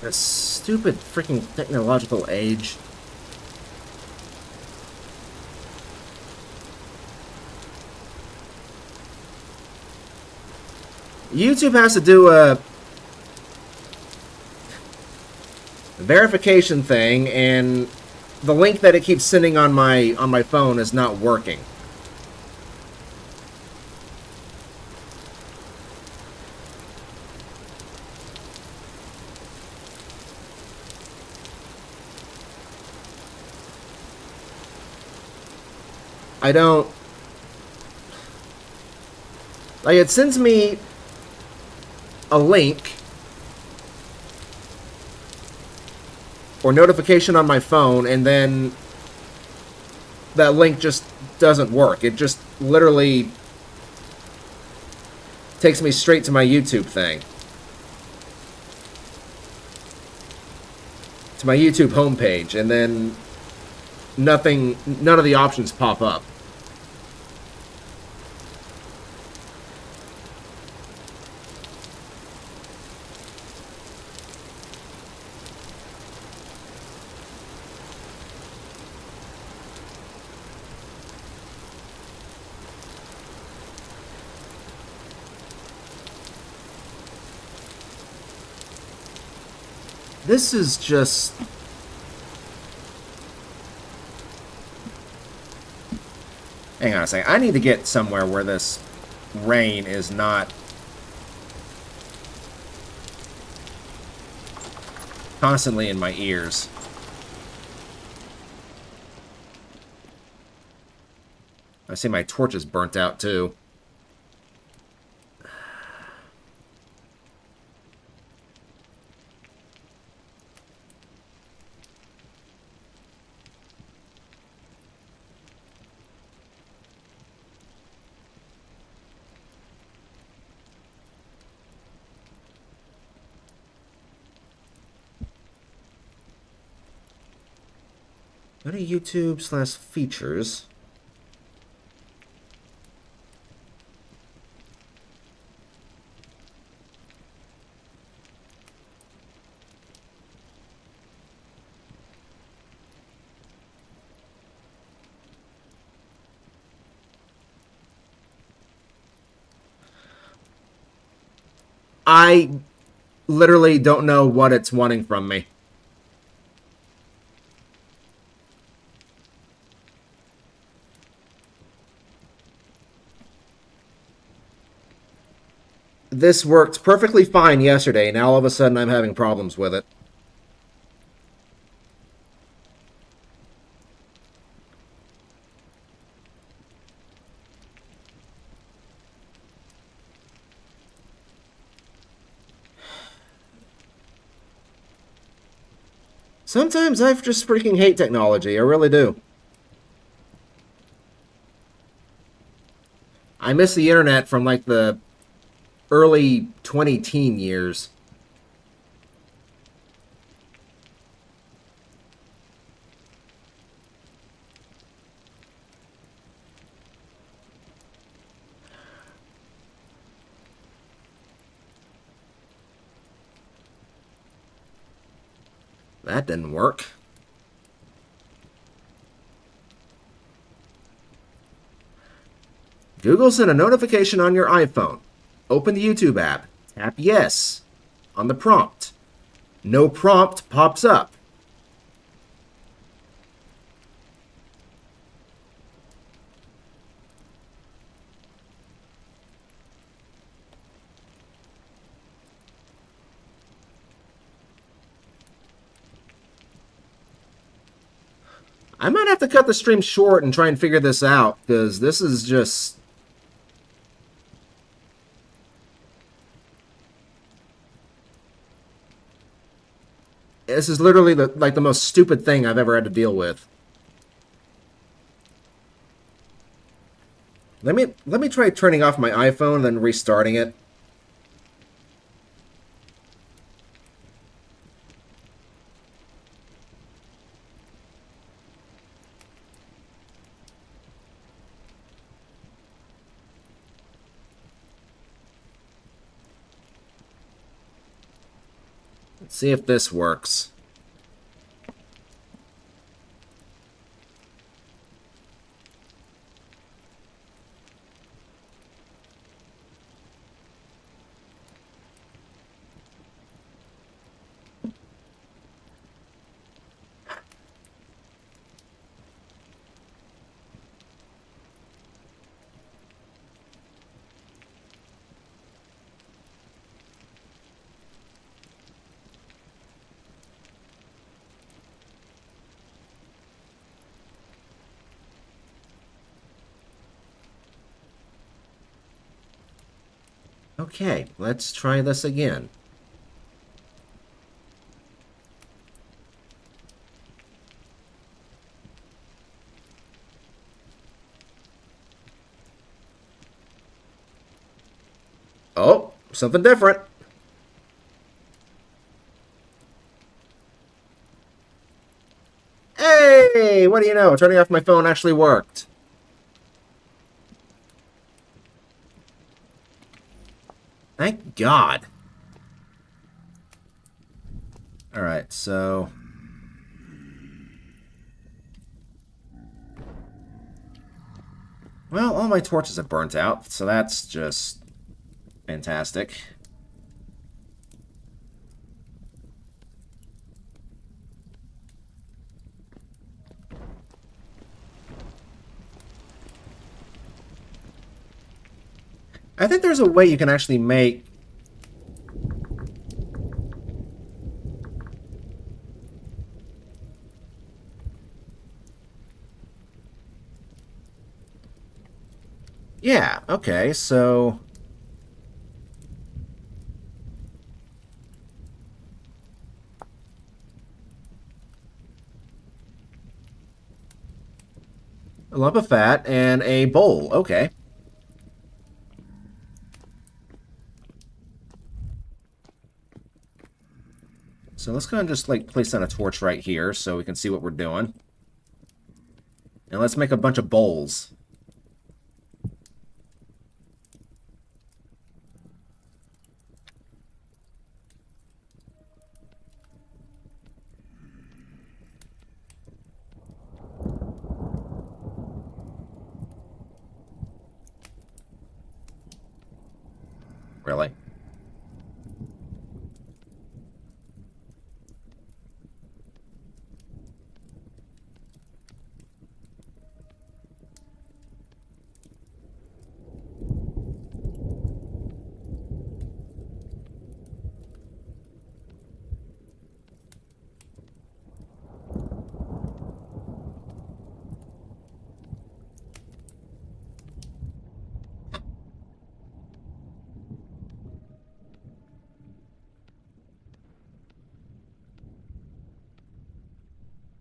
This stupid freaking technological age. YouTube has to do a verification thing, and the link that it keeps sending on my phone is not working. I don't... Like, it sends me a link or notification on my phone, and then that link just doesn't work. It just literally takes me straight to my YouTube thing. To my YouTube homepage, and then none of the options pop up. This is just... Hang on a second. I need to get somewhere where this rain is not constantly in my ears. I see my torch is burnt out too. Go to YouTube/features. I literally don't know what it's wanting from me. This worked perfectly fine yesterday, now all of a sudden I'm having problems with it. Sometimes I just freaking hate technology, I really do. I miss the internet from like the early 20-teen years. That didn't work. Google sent a notification on your iPhone. Open the YouTube app. Tap yes on the prompt. No prompt pops up. I might have to cut the stream short and try and figure this out, because this is just... This is literally the most stupid thing I've ever had to deal with. Let me try turning off my iPhone and then restarting it. Let's see if this works. Okay, let's try this again. Something different. Hey, what do you know? Turning off my phone actually worked. Thank God. Alright, so... Well, all my torches have burnt out, so that's just fantastic. I think there's a way you can actually make... Yeah, okay, so... A lump of fat and a bowl, okay. So let's go and just, like, place down a torch right here so we can see what we're doing. And let's make a bunch of bowls. Really?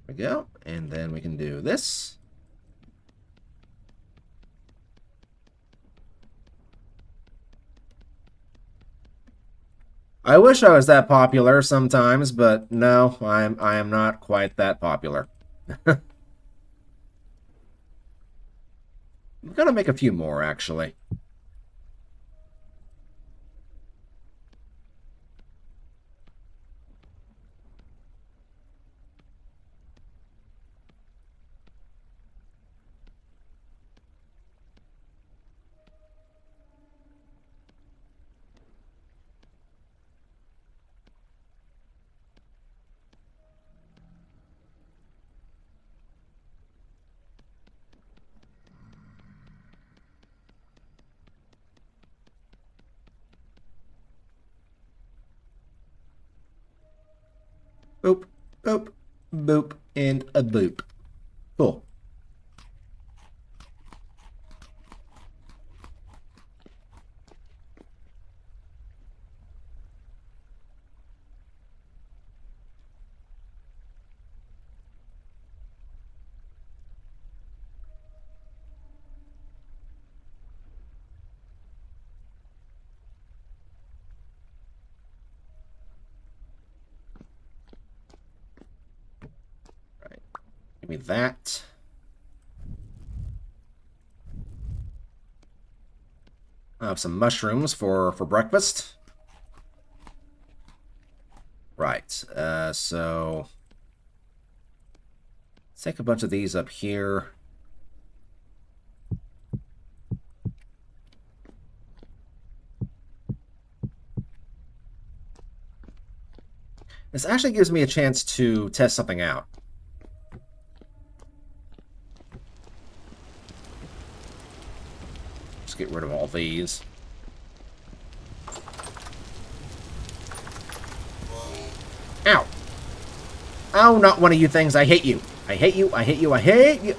There we go. And then we can do this. I wish I was that popular sometimes, but no, I am not quite that popular. I'm gonna make a few more, actually. Boop, boop, boop, and a boop. Cool. Right. Give me that. I have some mushrooms for breakfast. Right. So let's take a bunch of these up here. This actually gives me a chance to test something out. Just get rid of all these. Ow! Oh, not one of you things. I hate you. I hate you. I hate you. I hate you.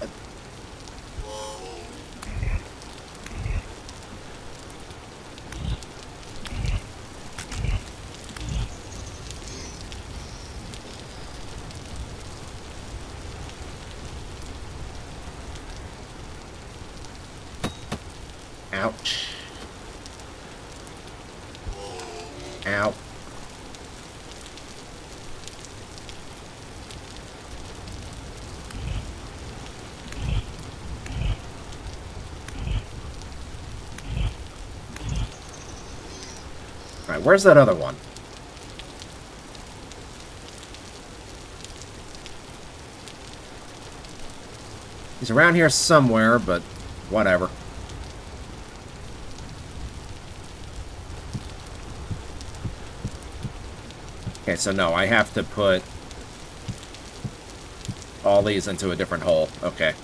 Ouch. Ow. Alright, where's that other one? He's around here somewhere, but whatever. Okay, so no, I have to put all these into a different hole. Okay.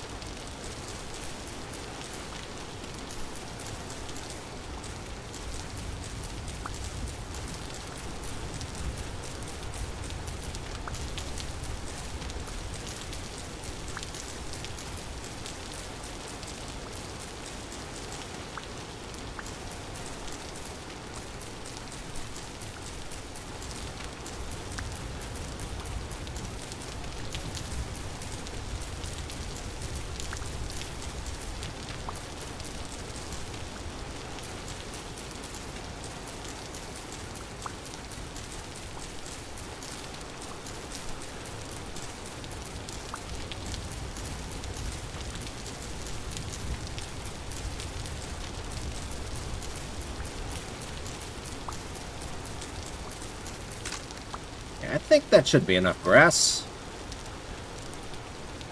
I think that should be enough grass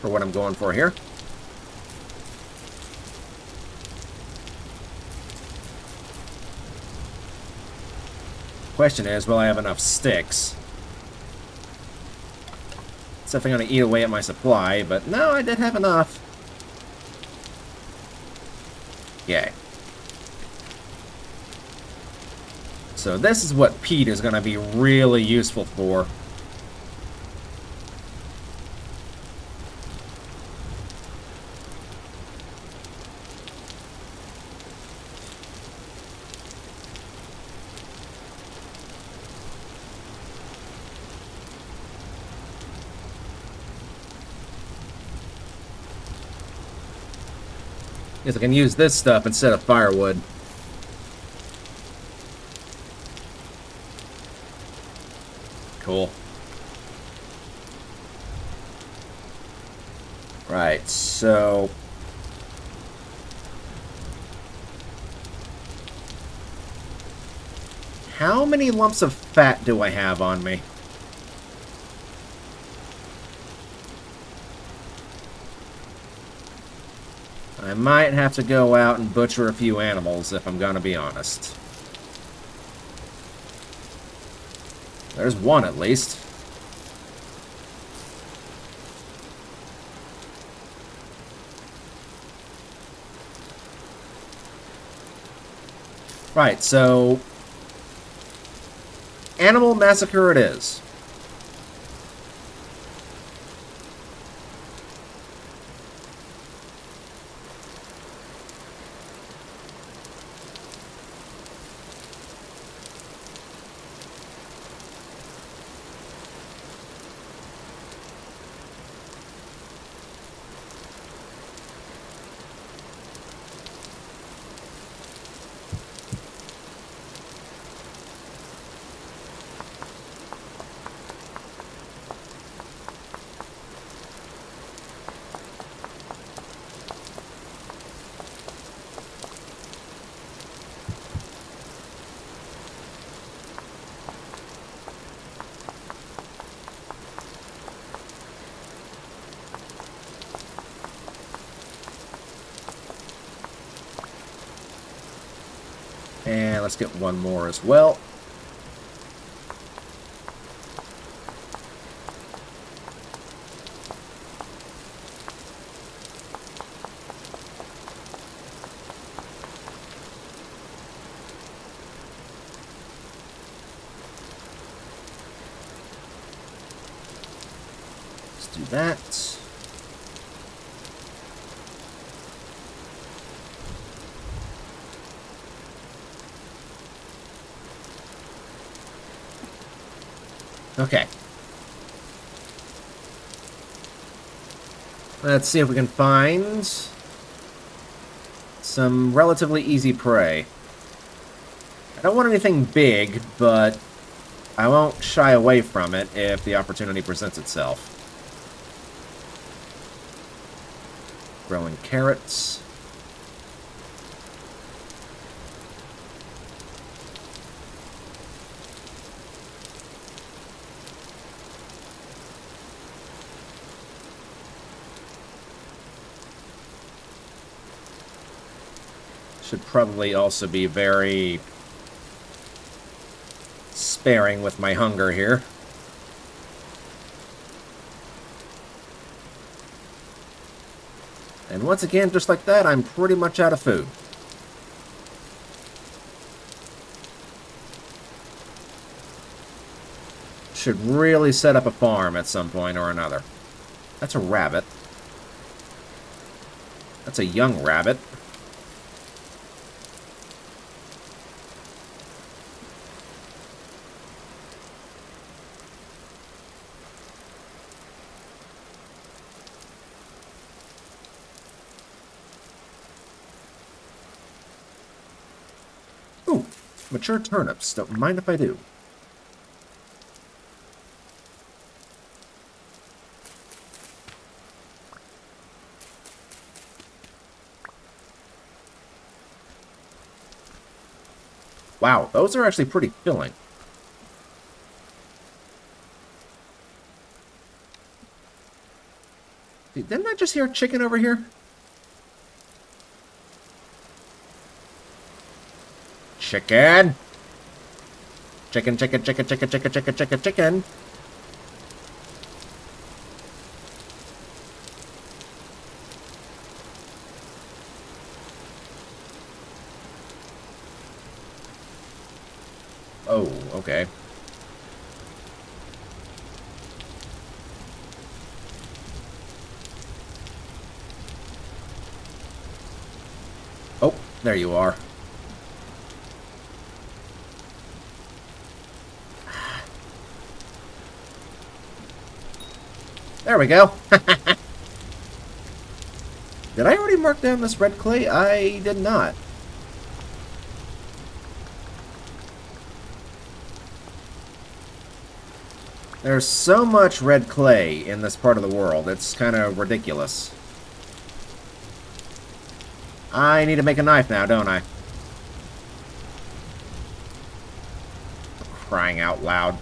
for what I'm going for here. Question is, will I have enough sticks? It's definitely going to eat away at my supply, but no, I did have enough. Yay. So this is what peat is going to be really useful for. Because I can use this stuff instead of firewood. Cool. Right, so... how many lumps of fat do I have on me? I might have to go out and butcher a few animals, if I'm gonna be honest. There's one, at least. Right, so... animal massacre it is. And let's get one more as well. Let's do that. Okay. Let's see if we can find some relatively easy prey. I don't want anything big, but I won't shy away from it if the opportunity presents itself. Growing carrots. Should probably also be very sparing with my hunger here. And once again, just like that, I'm pretty much out of food. Should really set up a farm at some point or another. That's a rabbit. That's a young rabbit. Ooh, mature turnips. Don't mind if I do. Wow, those are actually pretty filling. Didn't I just hear a chicken over here? Chicken! Chicken, chicken, chicken, chicken, chicken, chicken, chicken, chicken. Oh, okay. Oh, there you are. There we go. Did I already mark down this red clay? I did not. There's so much red clay in this part of the world. It's kind of ridiculous. I need to make a knife now, don't I? Crying out loud.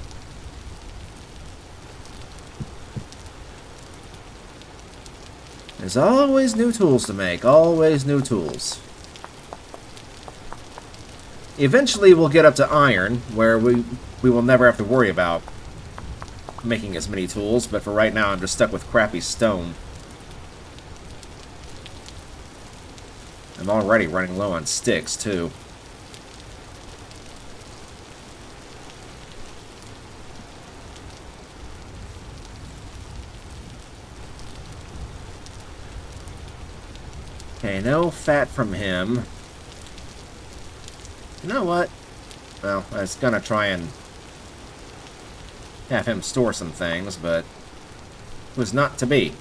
There's always new tools to make. Always new tools. Eventually we'll get up to iron, where we will never have to worry about making as many tools, but for right now I'm just stuck with crappy stone. I'm already running low on sticks, too. Okay, no fat from him. You know what? Well, I was gonna try and have him store some things, but it was not to be.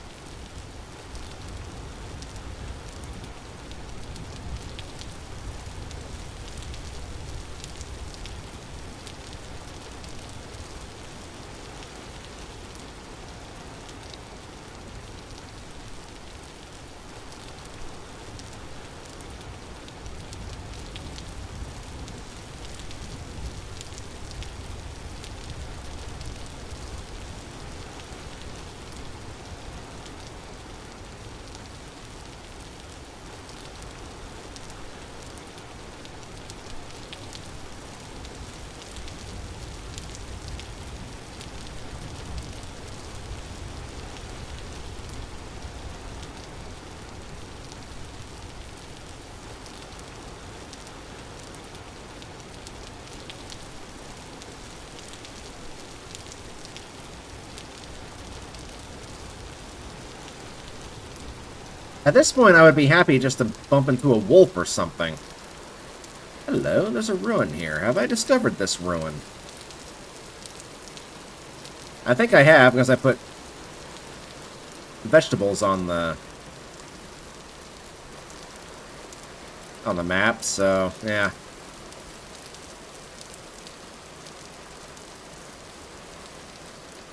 At this point, I would be happy just to bump into a wolf or something. Hello, there's a ruin here. Have I discovered this ruin? I think I have, because I put vegetables on the map, so, yeah.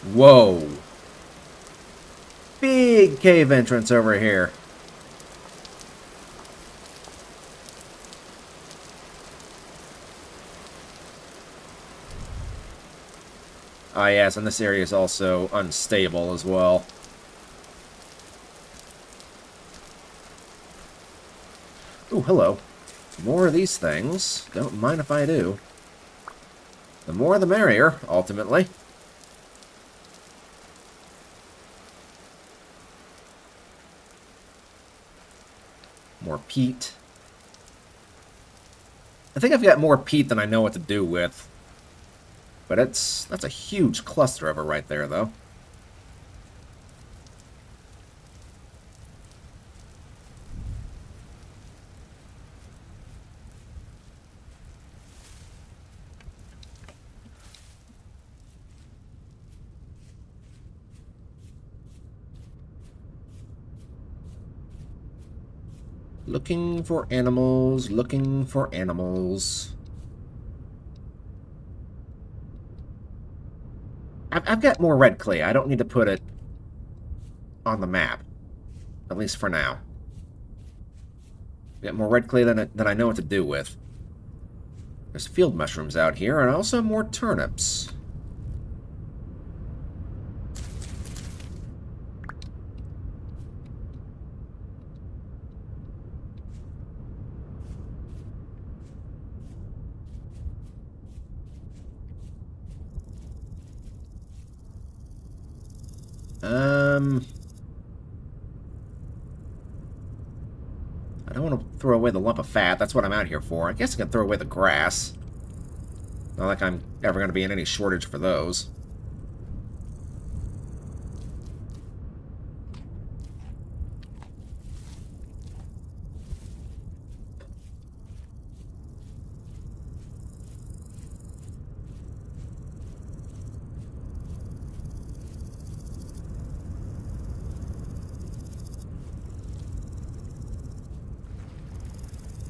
Whoa. Big cave entrance over here. Ah, yes, and this area is also unstable as well. Ooh, hello. More of these things. Don't mind if I do. The more the merrier, ultimately. More peat. I think I've got more peat than I know what to do with. But that's a huge cluster of it right there, though. Looking for animals, looking for animals. I've got more red clay. I don't need to put it on the map. At least for now. Got more red clay than I know what to do with. There's field mushrooms out here, and also more turnips. I don't want to throw away the lump of fat. That's what I'm out here for. I guess I can throw away the grass. Not like I'm ever going to be in any shortage for those.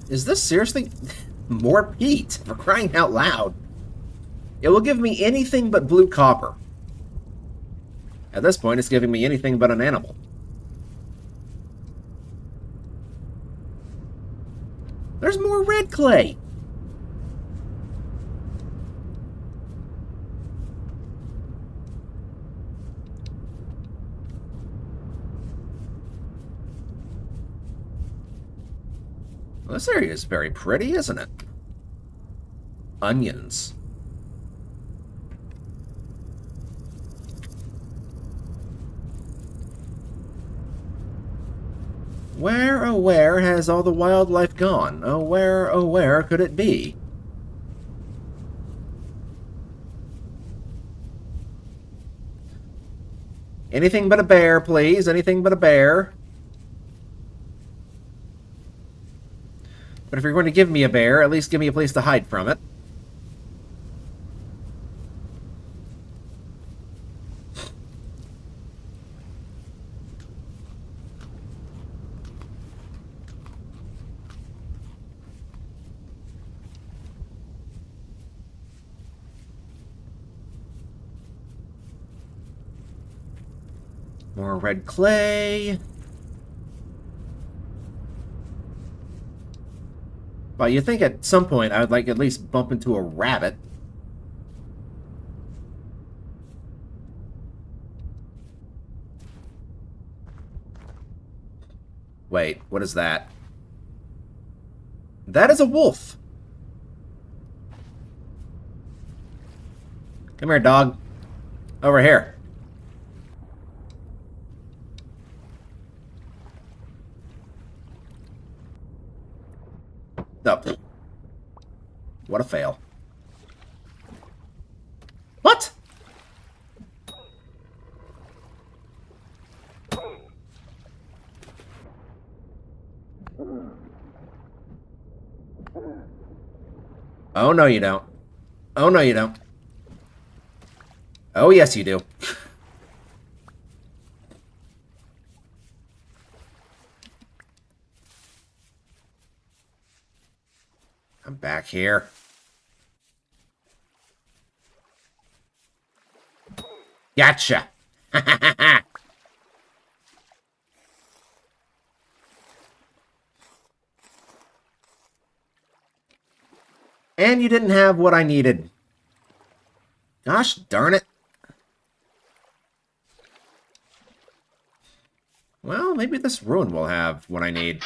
Is this seriously more peat? For crying out loud. It will give me anything but blue copper. At this point, it's giving me anything but an animal. There's more red clay. Well, this area is very pretty, isn't it? Onions. Where, oh where, has all the wildlife gone? Oh where could it be? Anything but a bear, please. Anything but a bear. But if you're going to give me a bear, at least give me a place to hide from it. More red clay. Well, you think at some point I would like at least bump into a rabbit. Wait, what is that? That is a wolf. Come here, dog. Over here. Up. Oh. What a fail. What? Oh, no, you don't. Oh, no, you don't. Oh, yes, you do. I'm back here. Gotcha. And you didn't have what I needed. Gosh darn it. Well, maybe this ruin will have what I need.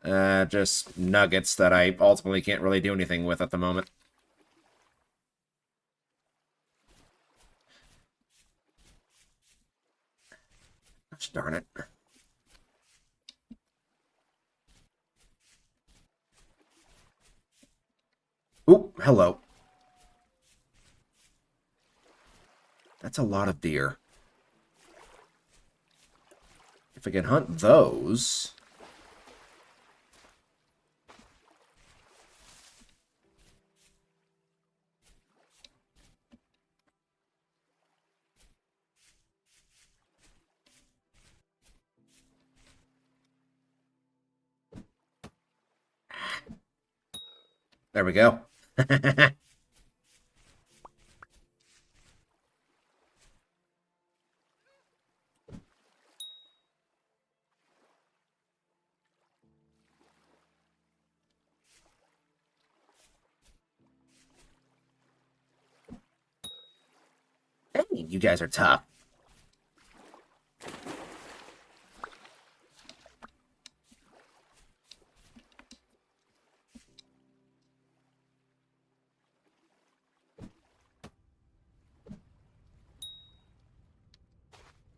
Just nuggets that I ultimately can't really do anything with at the moment. Gosh darn it. Oop, hello. That's a lot of deer. If I can hunt those... There we go. Hey, you guys are tough.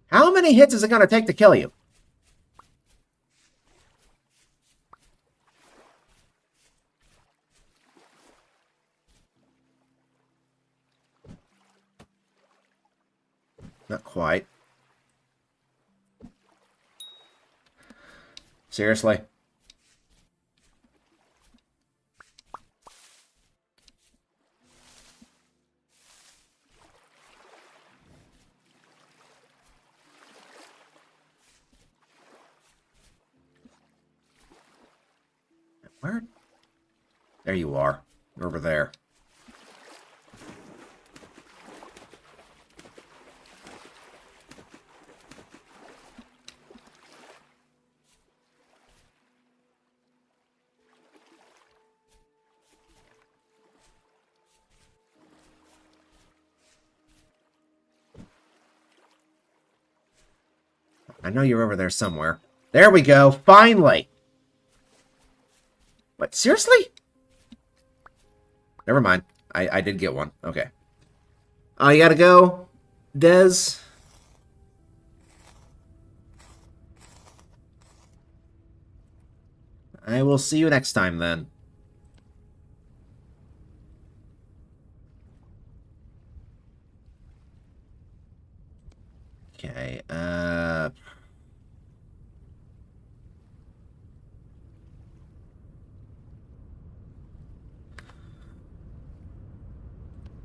How many hits is it going to take to kill you? Not quite. Seriously? Where? There you are. You're over there. I know you're over there somewhere. There we go. Finally! What, seriously? Never mind. I did get one. Okay. Oh, you gotta go, Dez? I will see you next time, then. Okay,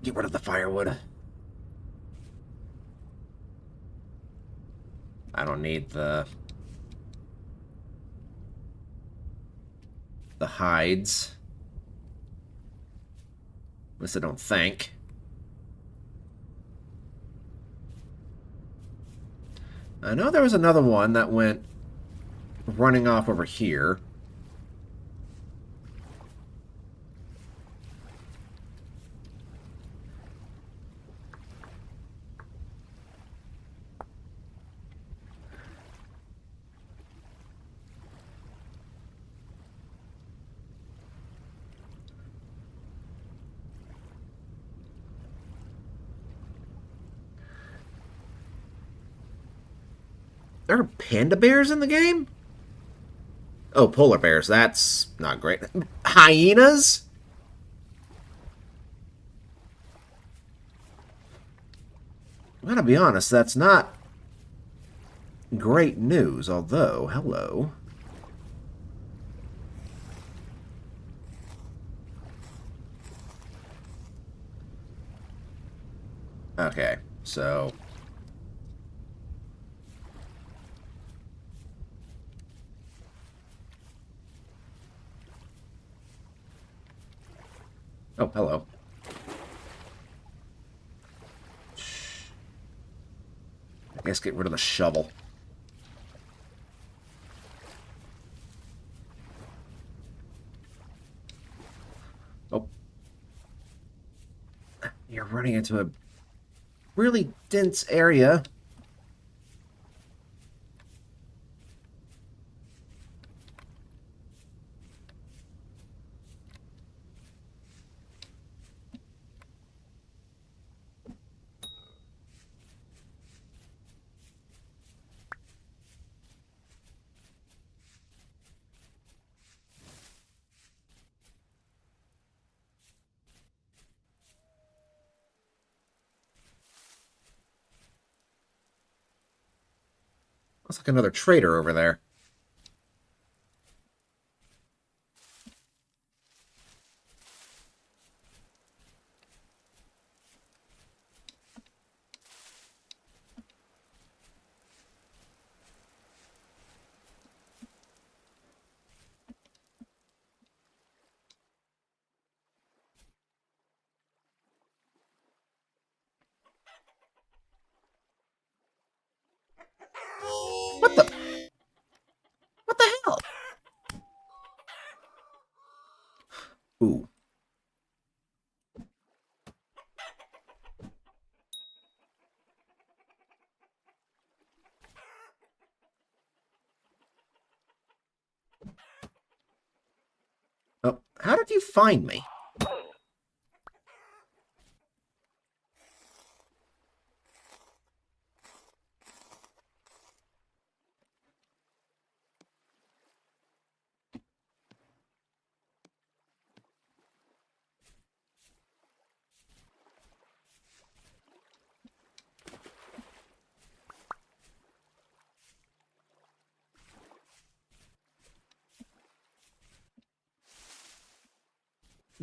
get rid of the firewood. I don't need the hides. At least I don't think. I know there was another one that went running off over here. There are panda bears in the game? Oh, polar bears. That's not great. Hyenas? I'm gonna be honest, that's not great news, although, hello. Okay, so... Oh, hello. I guess get rid of the shovel. Oh. You're running into a really dense area. Looks like another trader over there. What the? What the hell? Ooh. Oh, how did you find me?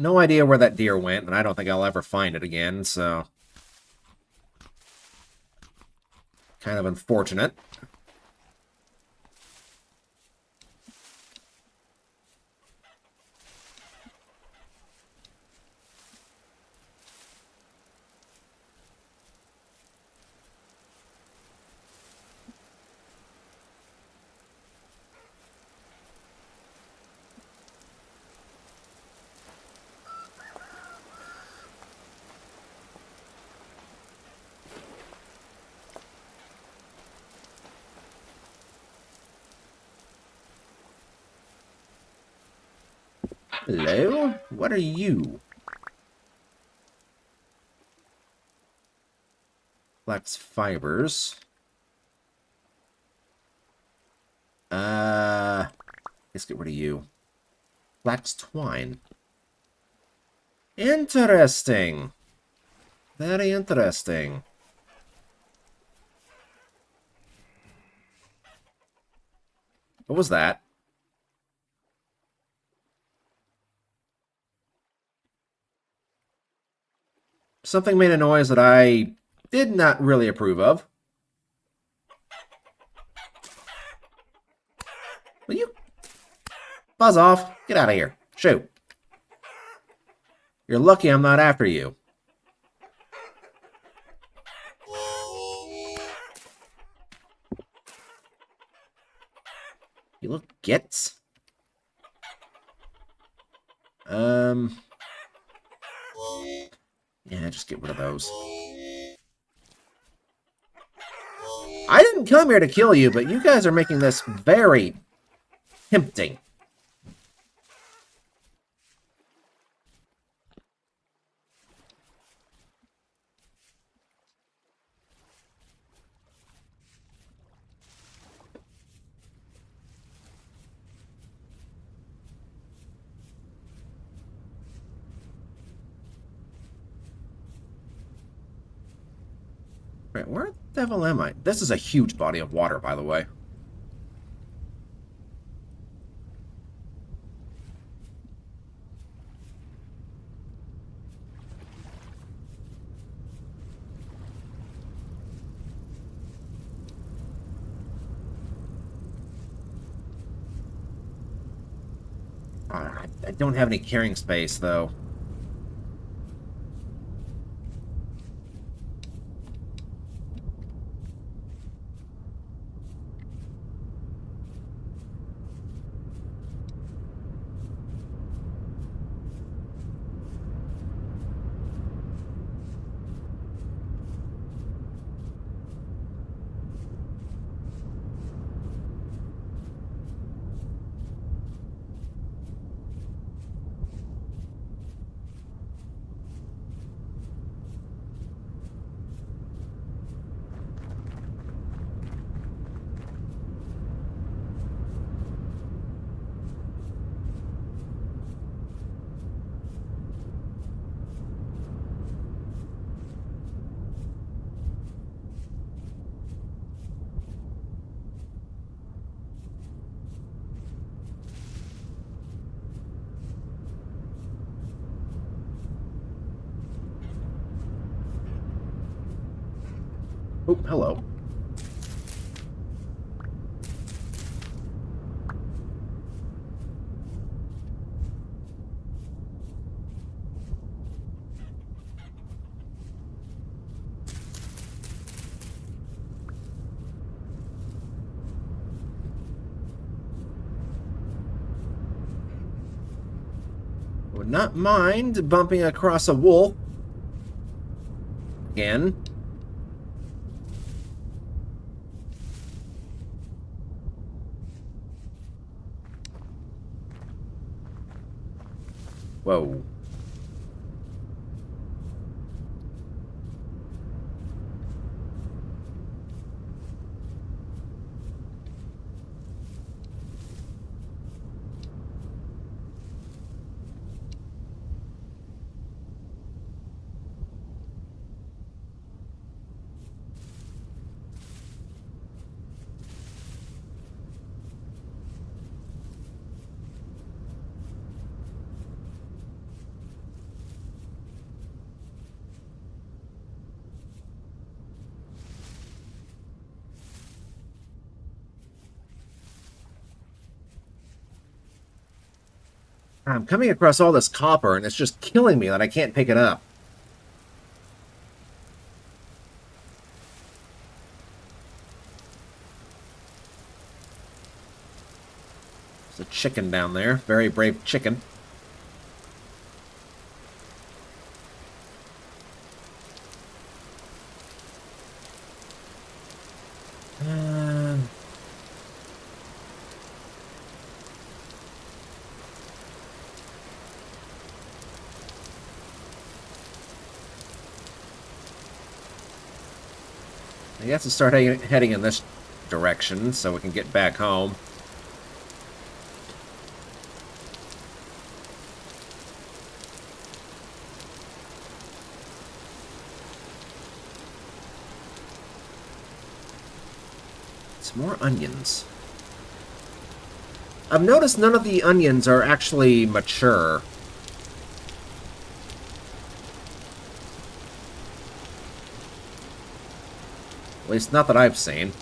No idea where that deer went, and I don't think I'll ever find it again, so... kind of unfortunate. Hello? What are you? Flax fibers. Let's get rid of you. Flax twine. Interesting. Very interesting. What was that? Something made a noise that I did not really approve of. Will you buzz off? Get out of here. Shoot. You're lucky I'm not after you. You look gits. Yeah, just get rid of those. I didn't come here to kill you, but you guys are making this very tempting. Right, where the devil am I? This is a huge body of water, by the way. I don't have any carrying space, though. Oh, hello. Would not mind bumping across a wolf. Again. Whoa. I'm coming across all this copper, and it's just killing me that I can't pick it up. There's a chicken down there. Very brave chicken. I guess to start heading in this direction so we can get back home. It's more onions. I've noticed none of the onions are actually mature. At least not that I've seen.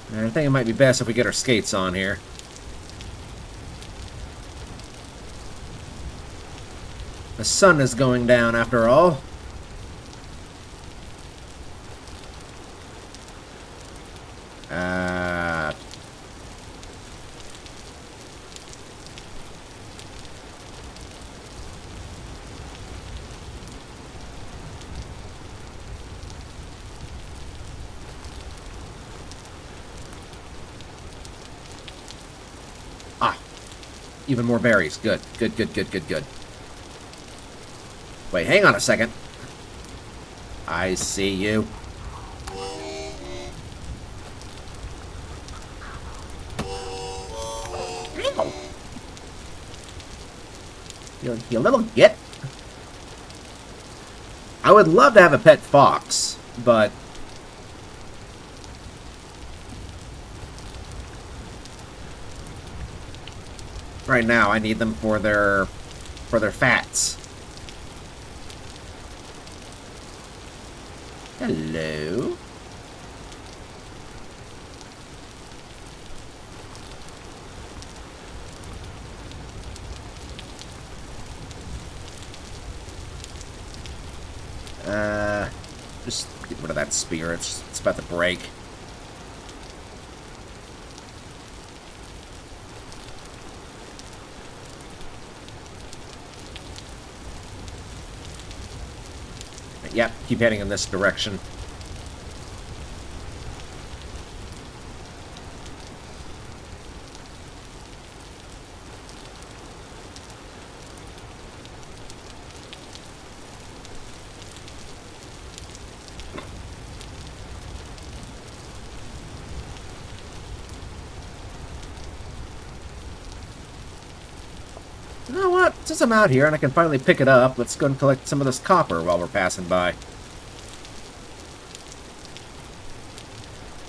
I think it might be best if we get our skates on here. The sun is going down after all. Even more berries. Good. Good, good, good, good, good. Wait, hang on a second. I see you. Ow. You little git. I would love to have a pet fox, but... right now, I need them for their fats. Hello. Just get rid of that spear. It's about to break. Yep, keep heading in this direction. You know what? Since I'm out here and I can finally pick it up, let's go and collect some of this copper while we're passing by.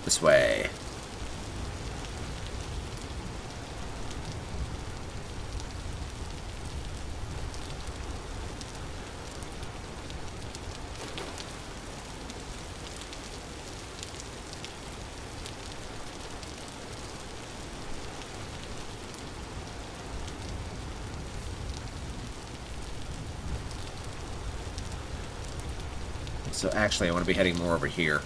This way. So actually, I want to be heading more over here.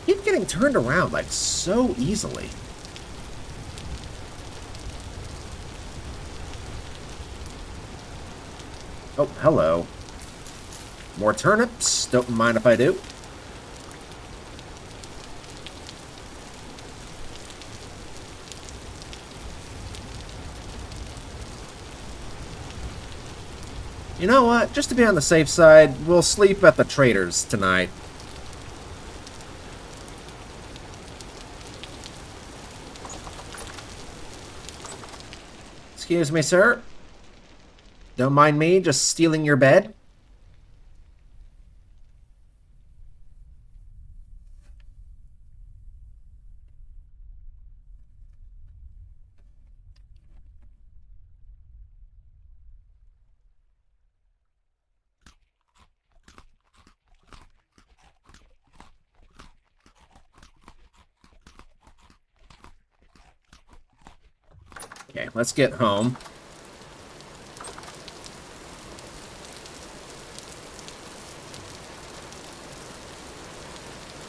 Keep getting turned around, like, so easily. Oh, hello. More turnips. Don't mind if I do. You know what? Just to be on the safe side, we'll sleep at the Trader's tonight. Excuse me, sir. Don't mind me just stealing your bed? Okay, let's get home.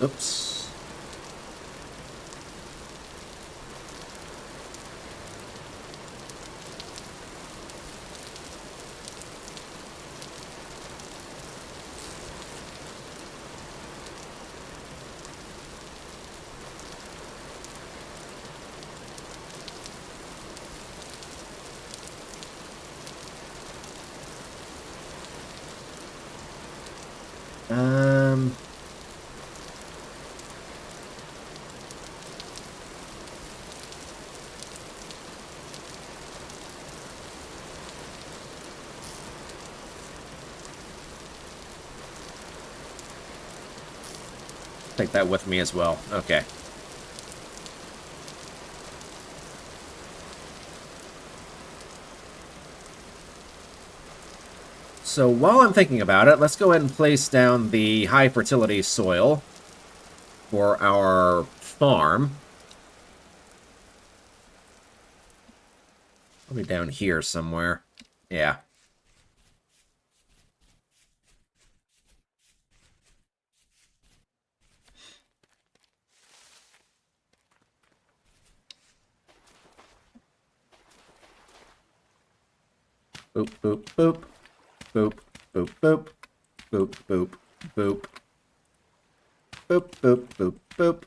Oops. Take that with me as well. Okay. So while I'm thinking about it, let's go ahead and place down the high fertility soil for our farm. Probably down here somewhere. Yeah. Boop, boop, boop. Boop, boop, boop. Boop, boop, boop. Boop, boop, boop, boop.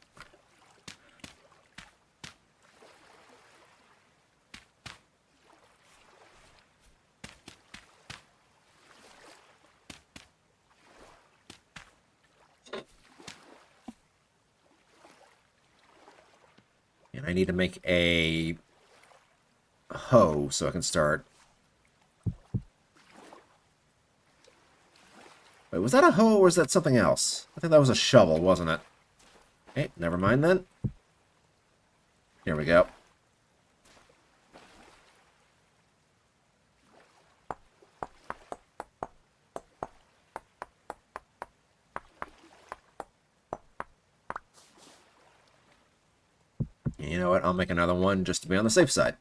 And I need to make a hoe so I can start. Wait, was that a hoe or was that something else? I think that was a shovel, wasn't it? Okay, never mind then. Here we go. You know what? I'll make another one just to be on the safe side.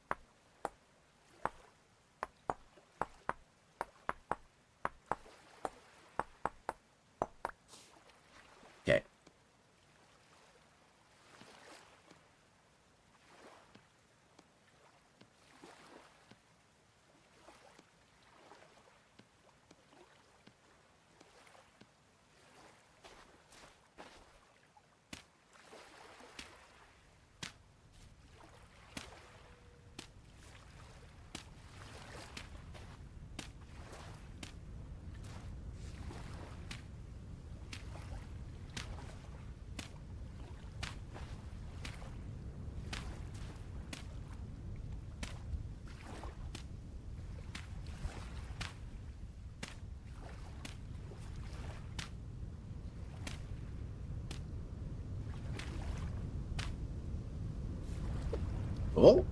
cool.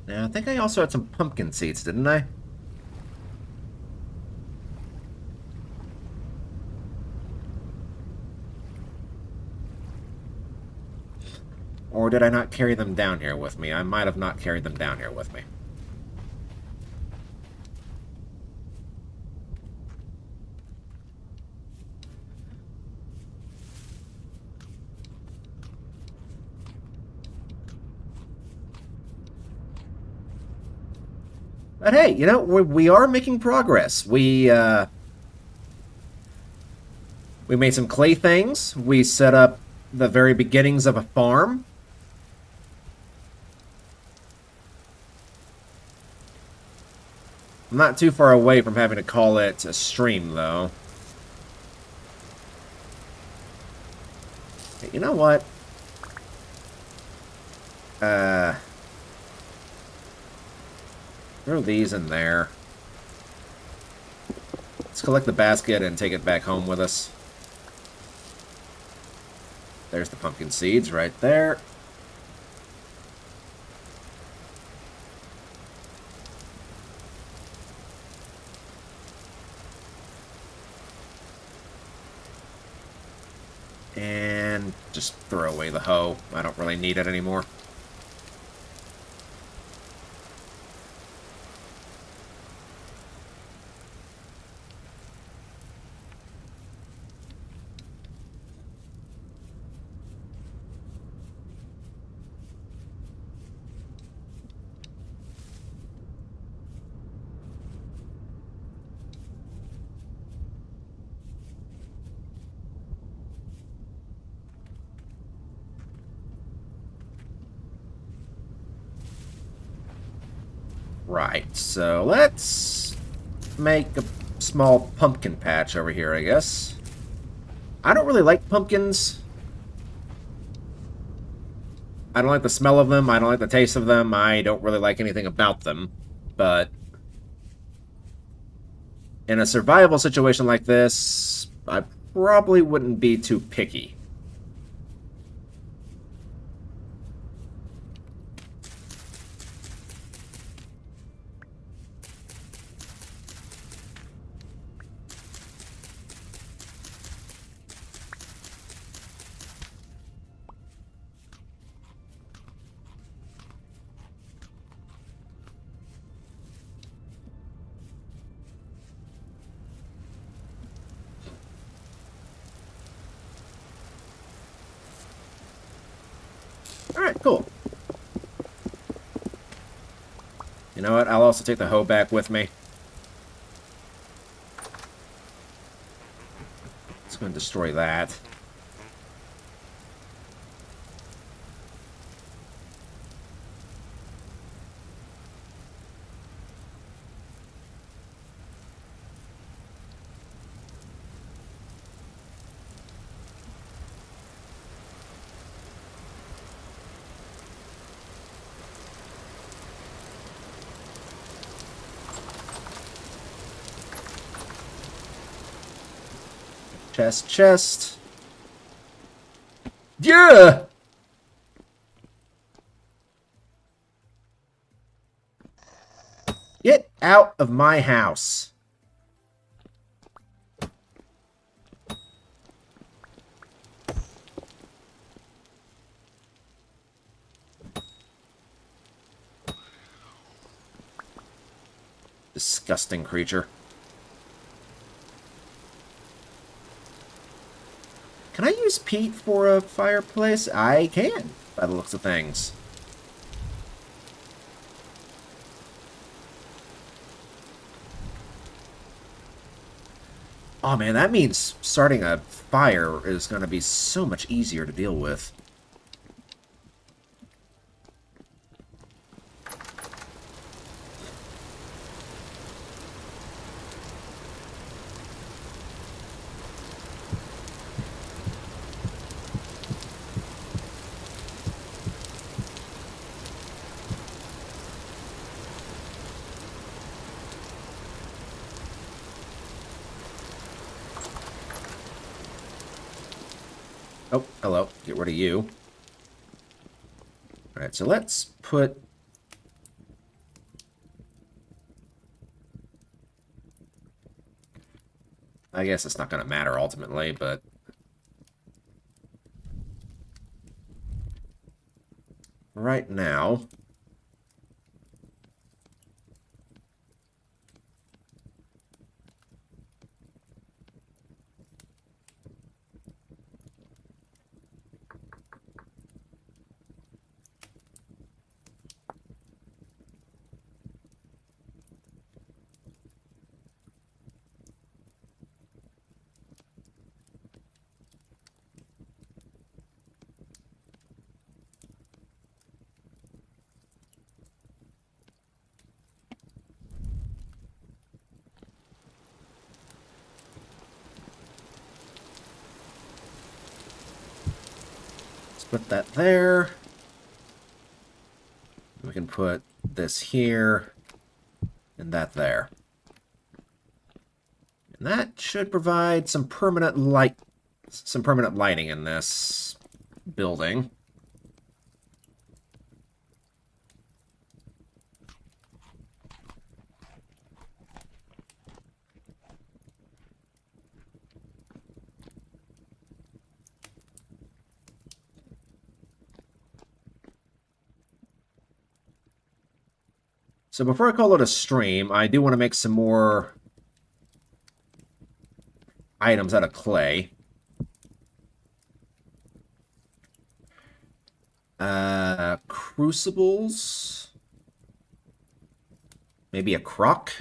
Now, I think I also had some pumpkin seeds, didn't I? Or did I not carry them down here with me? I might have not carried them down here with me. But hey, you know, we are making progress. We made some clay things. We set up the very beginnings of a farm. I'm not too far away from having to call it a stream, though. Hey, you know what? Throw these in there. Let's collect the basket and take it back home with us. There's the pumpkin seeds right there. And just throw away the hoe. I don't really need it anymore. Right, so let's make a small pumpkin patch over here, I guess. I don't really like pumpkins. I don't like the smell of them. I don't like the taste of them. I don't really like anything about them. But in a survival situation like this, I probably wouldn't be too picky. Alright, cool. You know what? I'll also take the hoe back with me. It's going to destroy that. Chest, chest. Yeah! Get out of my house. Disgusting creature. Can I use peat for a fireplace? I can, by the looks of things. Oh man, that means starting a fire is going to be so much easier to deal with. Oh, hello. Get rid of you. Alright, so let's put... I guess it's not going to matter ultimately, but... right now... let's put that there. We can put this here and that there. And that should provide some permanent lighting in this building. So before I call it a stream, I do want to make some more items out of clay. Crucibles. Maybe a crock.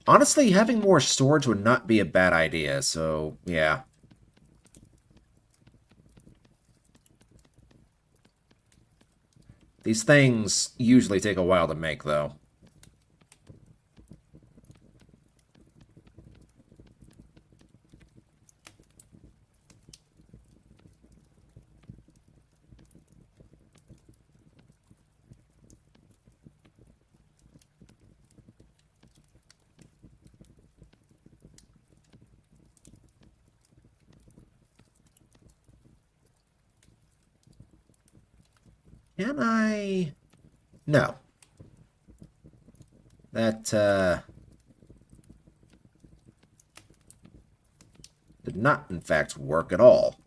Honestly, having more storage would not be a bad idea, so yeah. These things usually take a while to make, though. Can I... No. That, did not, in fact, work at all.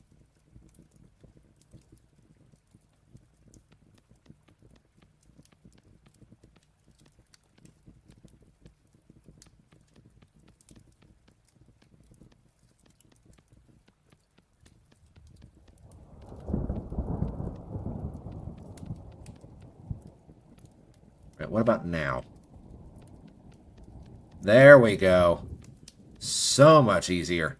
Right, what about now? There we go. So much easier.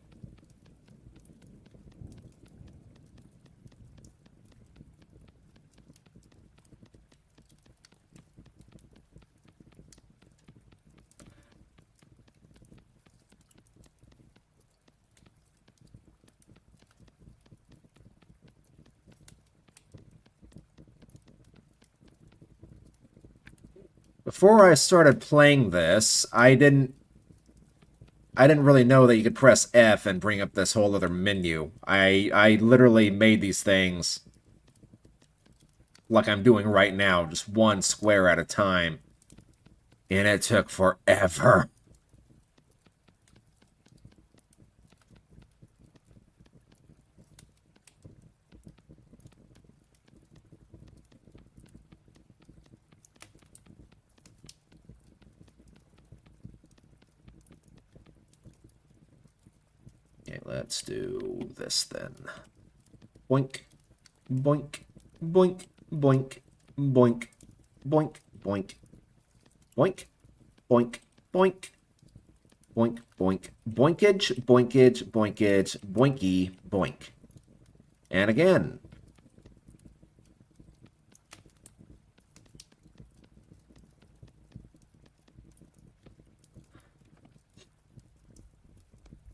Before I started playing this, I didn't really know that you could press F and bring up this whole other menu. I literally made these things like I'm doing right now, just one square at a time. And it took forever. Okay, let's do this then. Boink, boink, boink, boink, boink, boink, boink, boink, boink, boink, boink, boink, boinkage, boinkage, boinkage, boinky, boink. And again.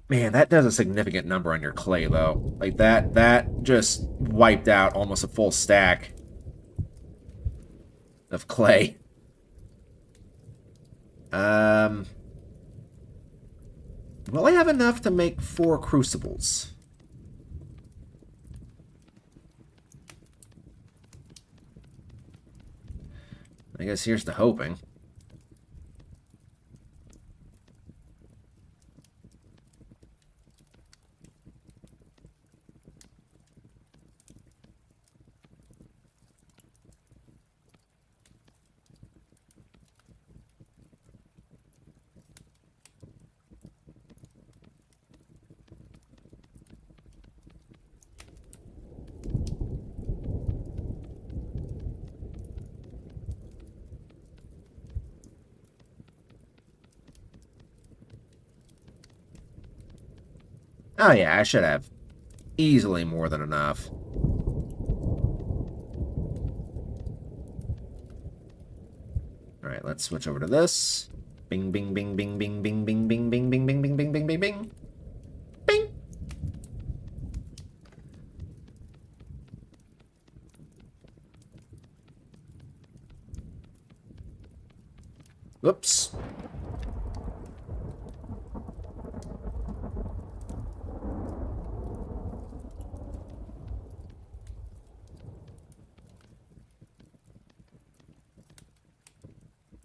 Man, that does a significant number on your clay, though. Like, that just wiped out almost a full stack of clay. Will I have enough to make 4 crucibles? I guess here's the hoping. Oh yeah, I should have easily more than enough. Alright, let's switch over to this. Bing, bing, bing, bing, bing, bing, bing, bing, bing, bing, bing, bing, bing, bing, bing, bing. Bing! Whoops.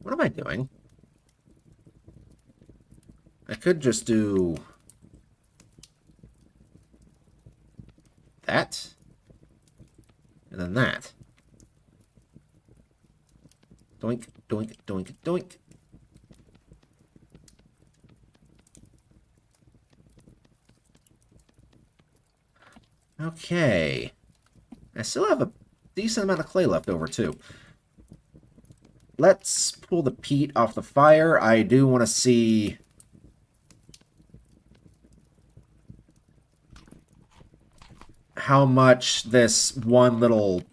What am I doing? I could just do that, and then that. Doink, doink, doink, doink. Okay. I still have a decent amount of clay left over, too. Let's pull the peat off the fire. I do want to see how much this one little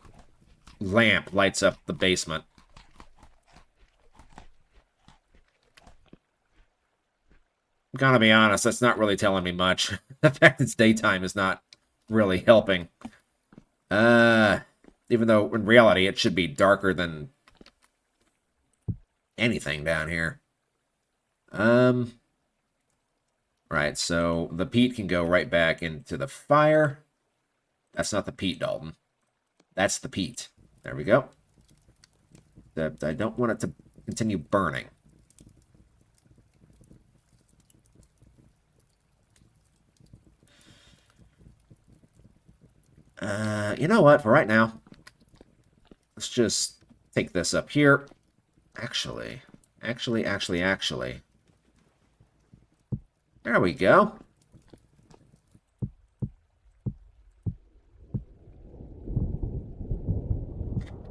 lamp lights up the basement. I'm gonna be honest, that's not really telling me much. The fact it's daytime is not really helping. Even though in reality it should be darker than anything down here. Right, so the peat can go right back into the fire. That's not the peat, Dalton. That's the peat. There we go. I don't want it to continue burning. You know what? For right now, let's just take this up here. Actually. There we go.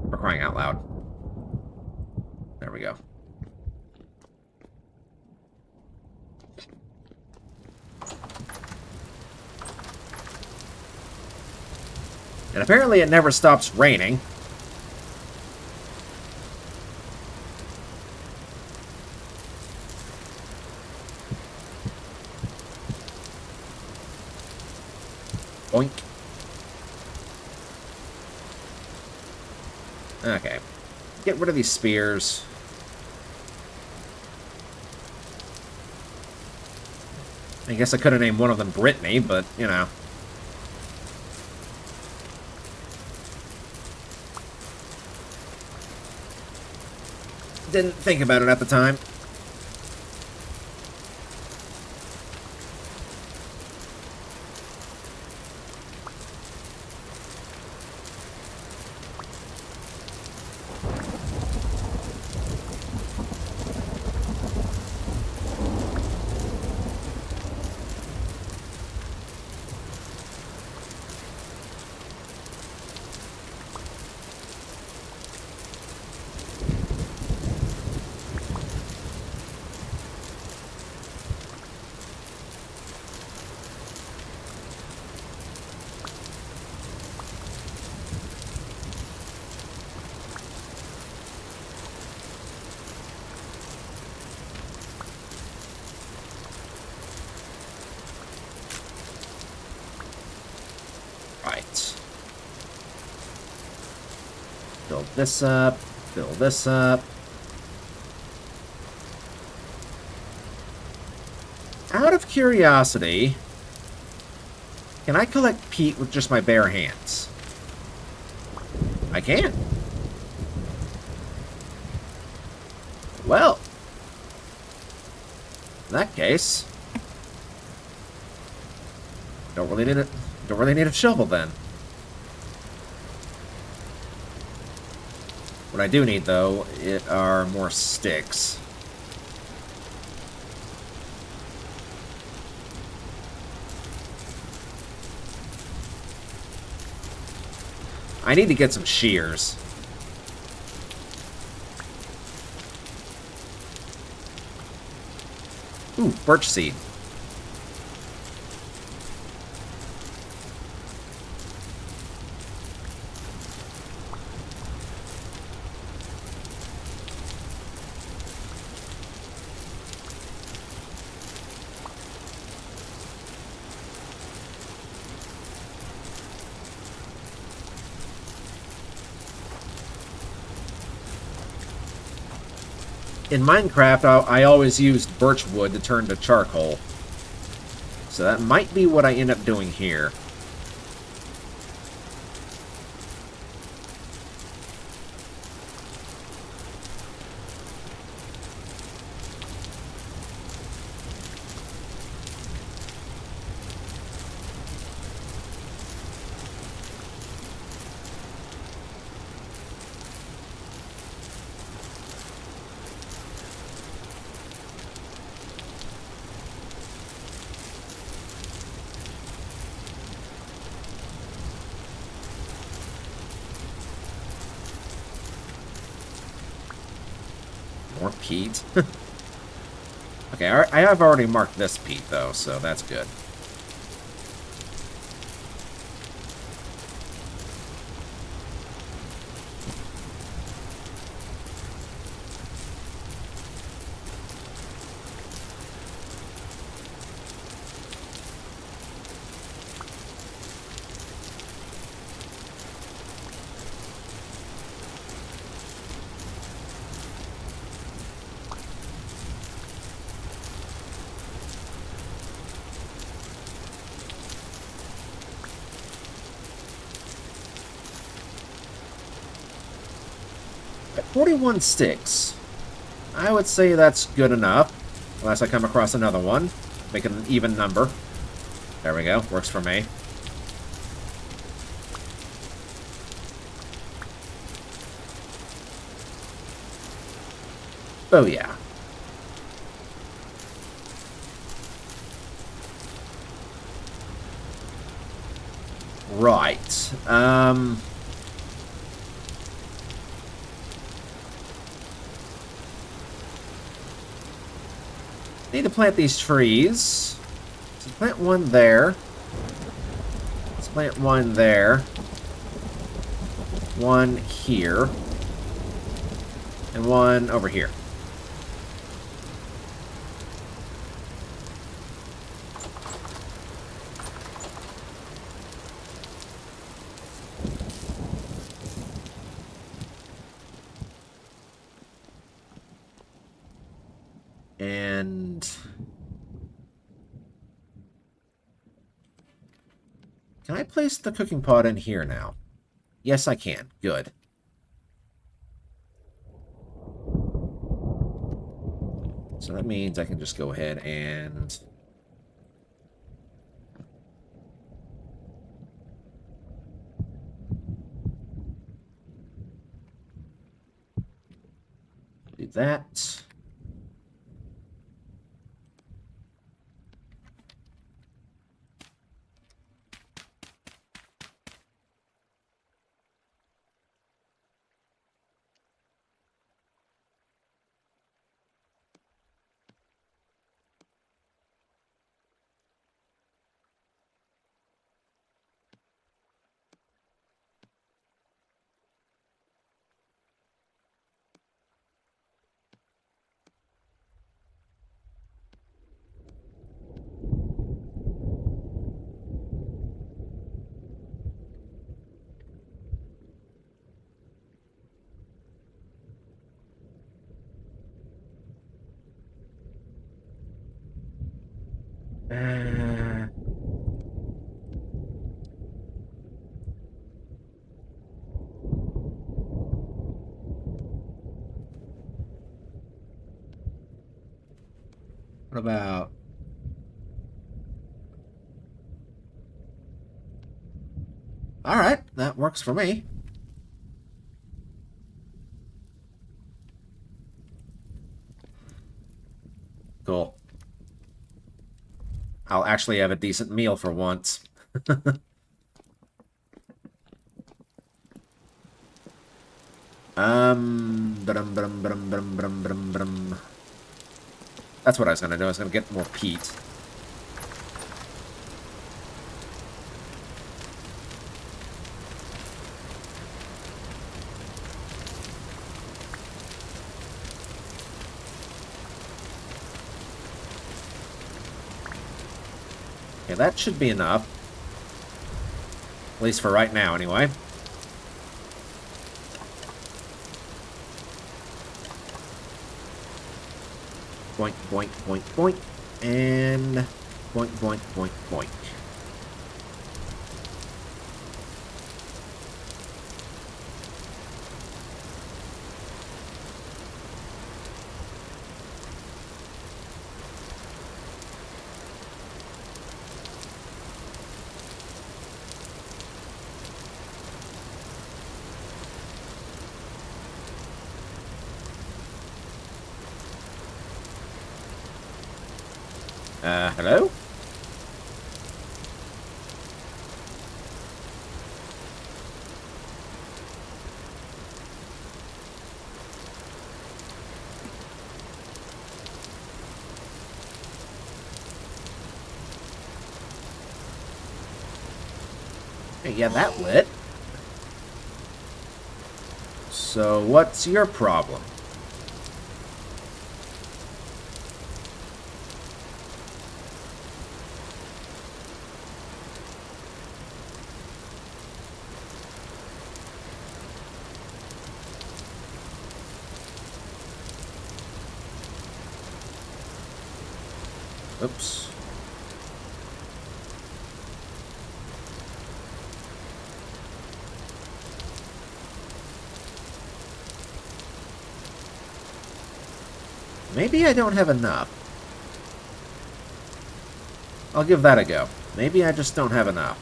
For crying out loud. There we go. And apparently it never stops raining. Boink. Okay. Get rid of these spears. I guess I could have named one of them Brittany, but, you know. Didn't think about it at the time. Fill this up. Fill this up. Out of curiosity, can I collect peat with just my bare hands? I can. Well, in that case, don't really need a shovel then. What I do need, though, are more sticks. I need to get some shears. Ooh, birch seed. In Minecraft, I always used birch wood to turn to charcoal. So that might be what I end up doing here. More peat. Okay, I have already marked this peat, though, so that's good. At 41 sticks, I would say that's good enough. Unless I come across another one. Make it an even number. There we go. Works for me. Oh, yeah. Right. Need to plant these trees. So plant one there. Let's plant one there. One here. And one over here. And can I place the cooking pot in here now? Yes, I can. Good. So that means I can just go ahead and do that. What about... Alright, that works for me. Cool. I'll actually have a decent meal for once. That's what I was gonna do. I was gonna get more peat. Okay, that should be enough. At least for right now, anyway. Boink, boink, boink, boink. And boink, boink, boink, boink. Hello? Hey, yeah, that lit. So, what's your problem? Oops. Maybe I don't have enough. I'll give that a go. Maybe I just don't have enough.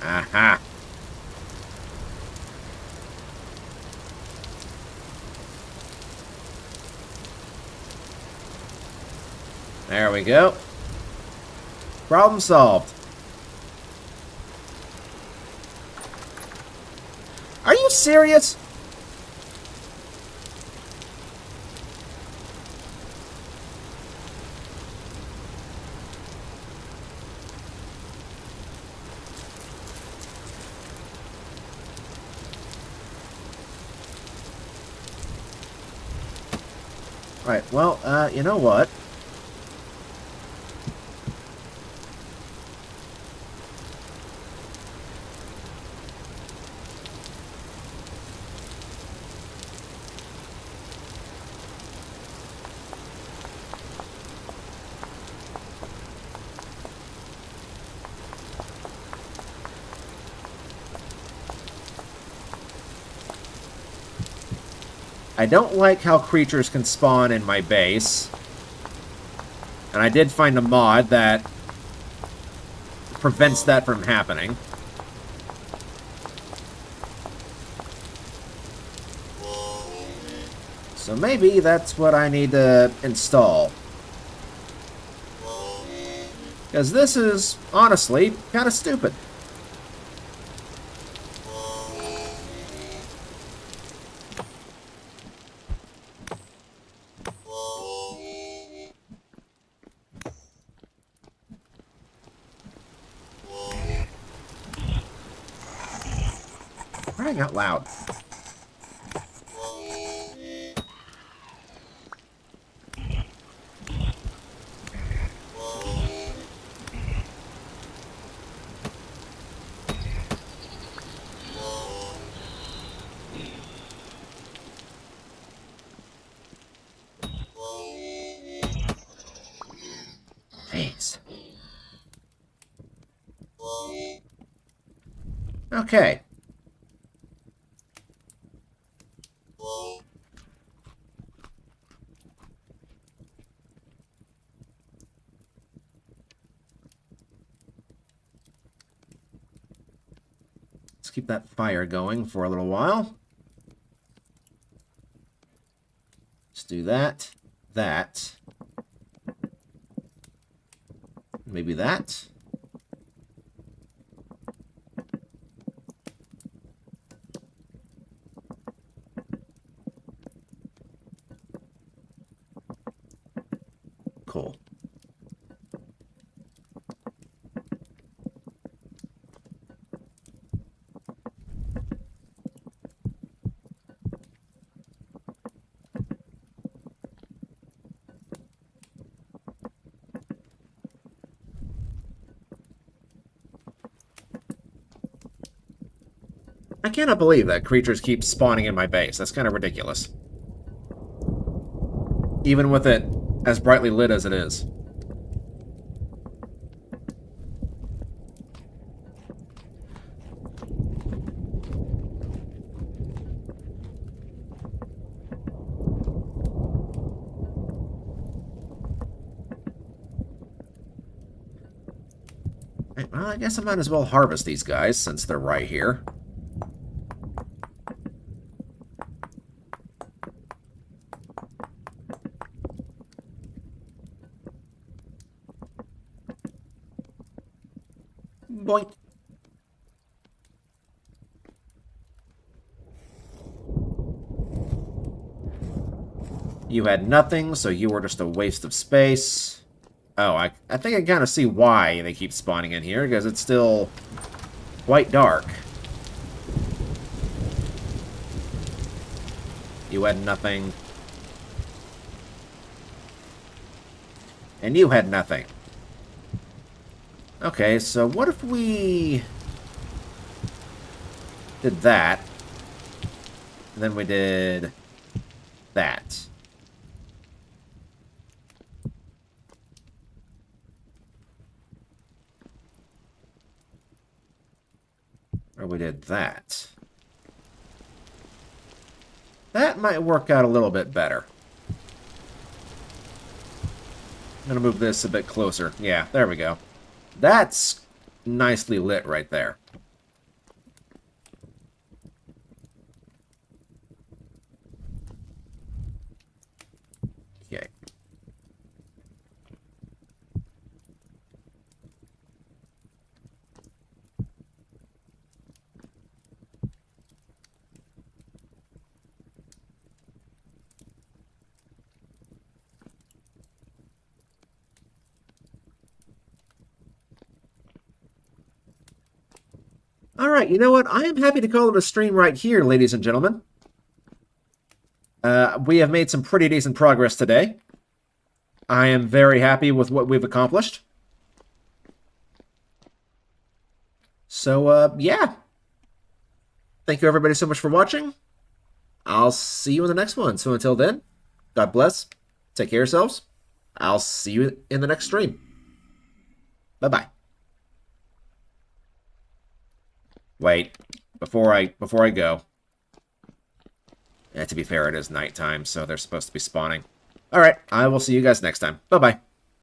Aha! There we go. Problem solved. Are you serious? Right, well, you know what? I don't like how creatures can spawn in my base. And I did find a mod that prevents that from happening. So maybe that's what I need to install. Because this is, honestly, kind of stupid. Crying out loud. Okay. Let's keep that fire going for a little while. Let's do that. That. Maybe that. Cool. I cannot believe that creatures keep spawning in my base. That's kind of ridiculous. Even with it as brightly lit as it is. Well, I guess I might as well harvest these guys since they're right here. Boink. You had nothing, so you were just a waste of space. Oh, I think I kind of see why they keep spawning in here, because it's still quite dark. You had nothing. And you had nothing. Okay, so what if we did that, and then we did that? Or we did that. That might work out a little bit better. I'm going to move this a bit closer. Yeah, there we go. That's nicely lit right there. Okay. All right, you know what? I am happy to call it a stream right here, ladies and gentlemen. We have made some pretty decent progress today. I am very happy with what we've accomplished. So, yeah. Thank you, everybody, so much for watching. I'll see you in the next one. So until then, God bless. Take care of yourselves. I'll see you in the next stream. Bye-bye. Wait, before I go. Yeah, to be fair, it is nighttime, so they're supposed to be spawning. Alright, I will see you guys next time. Bye-bye.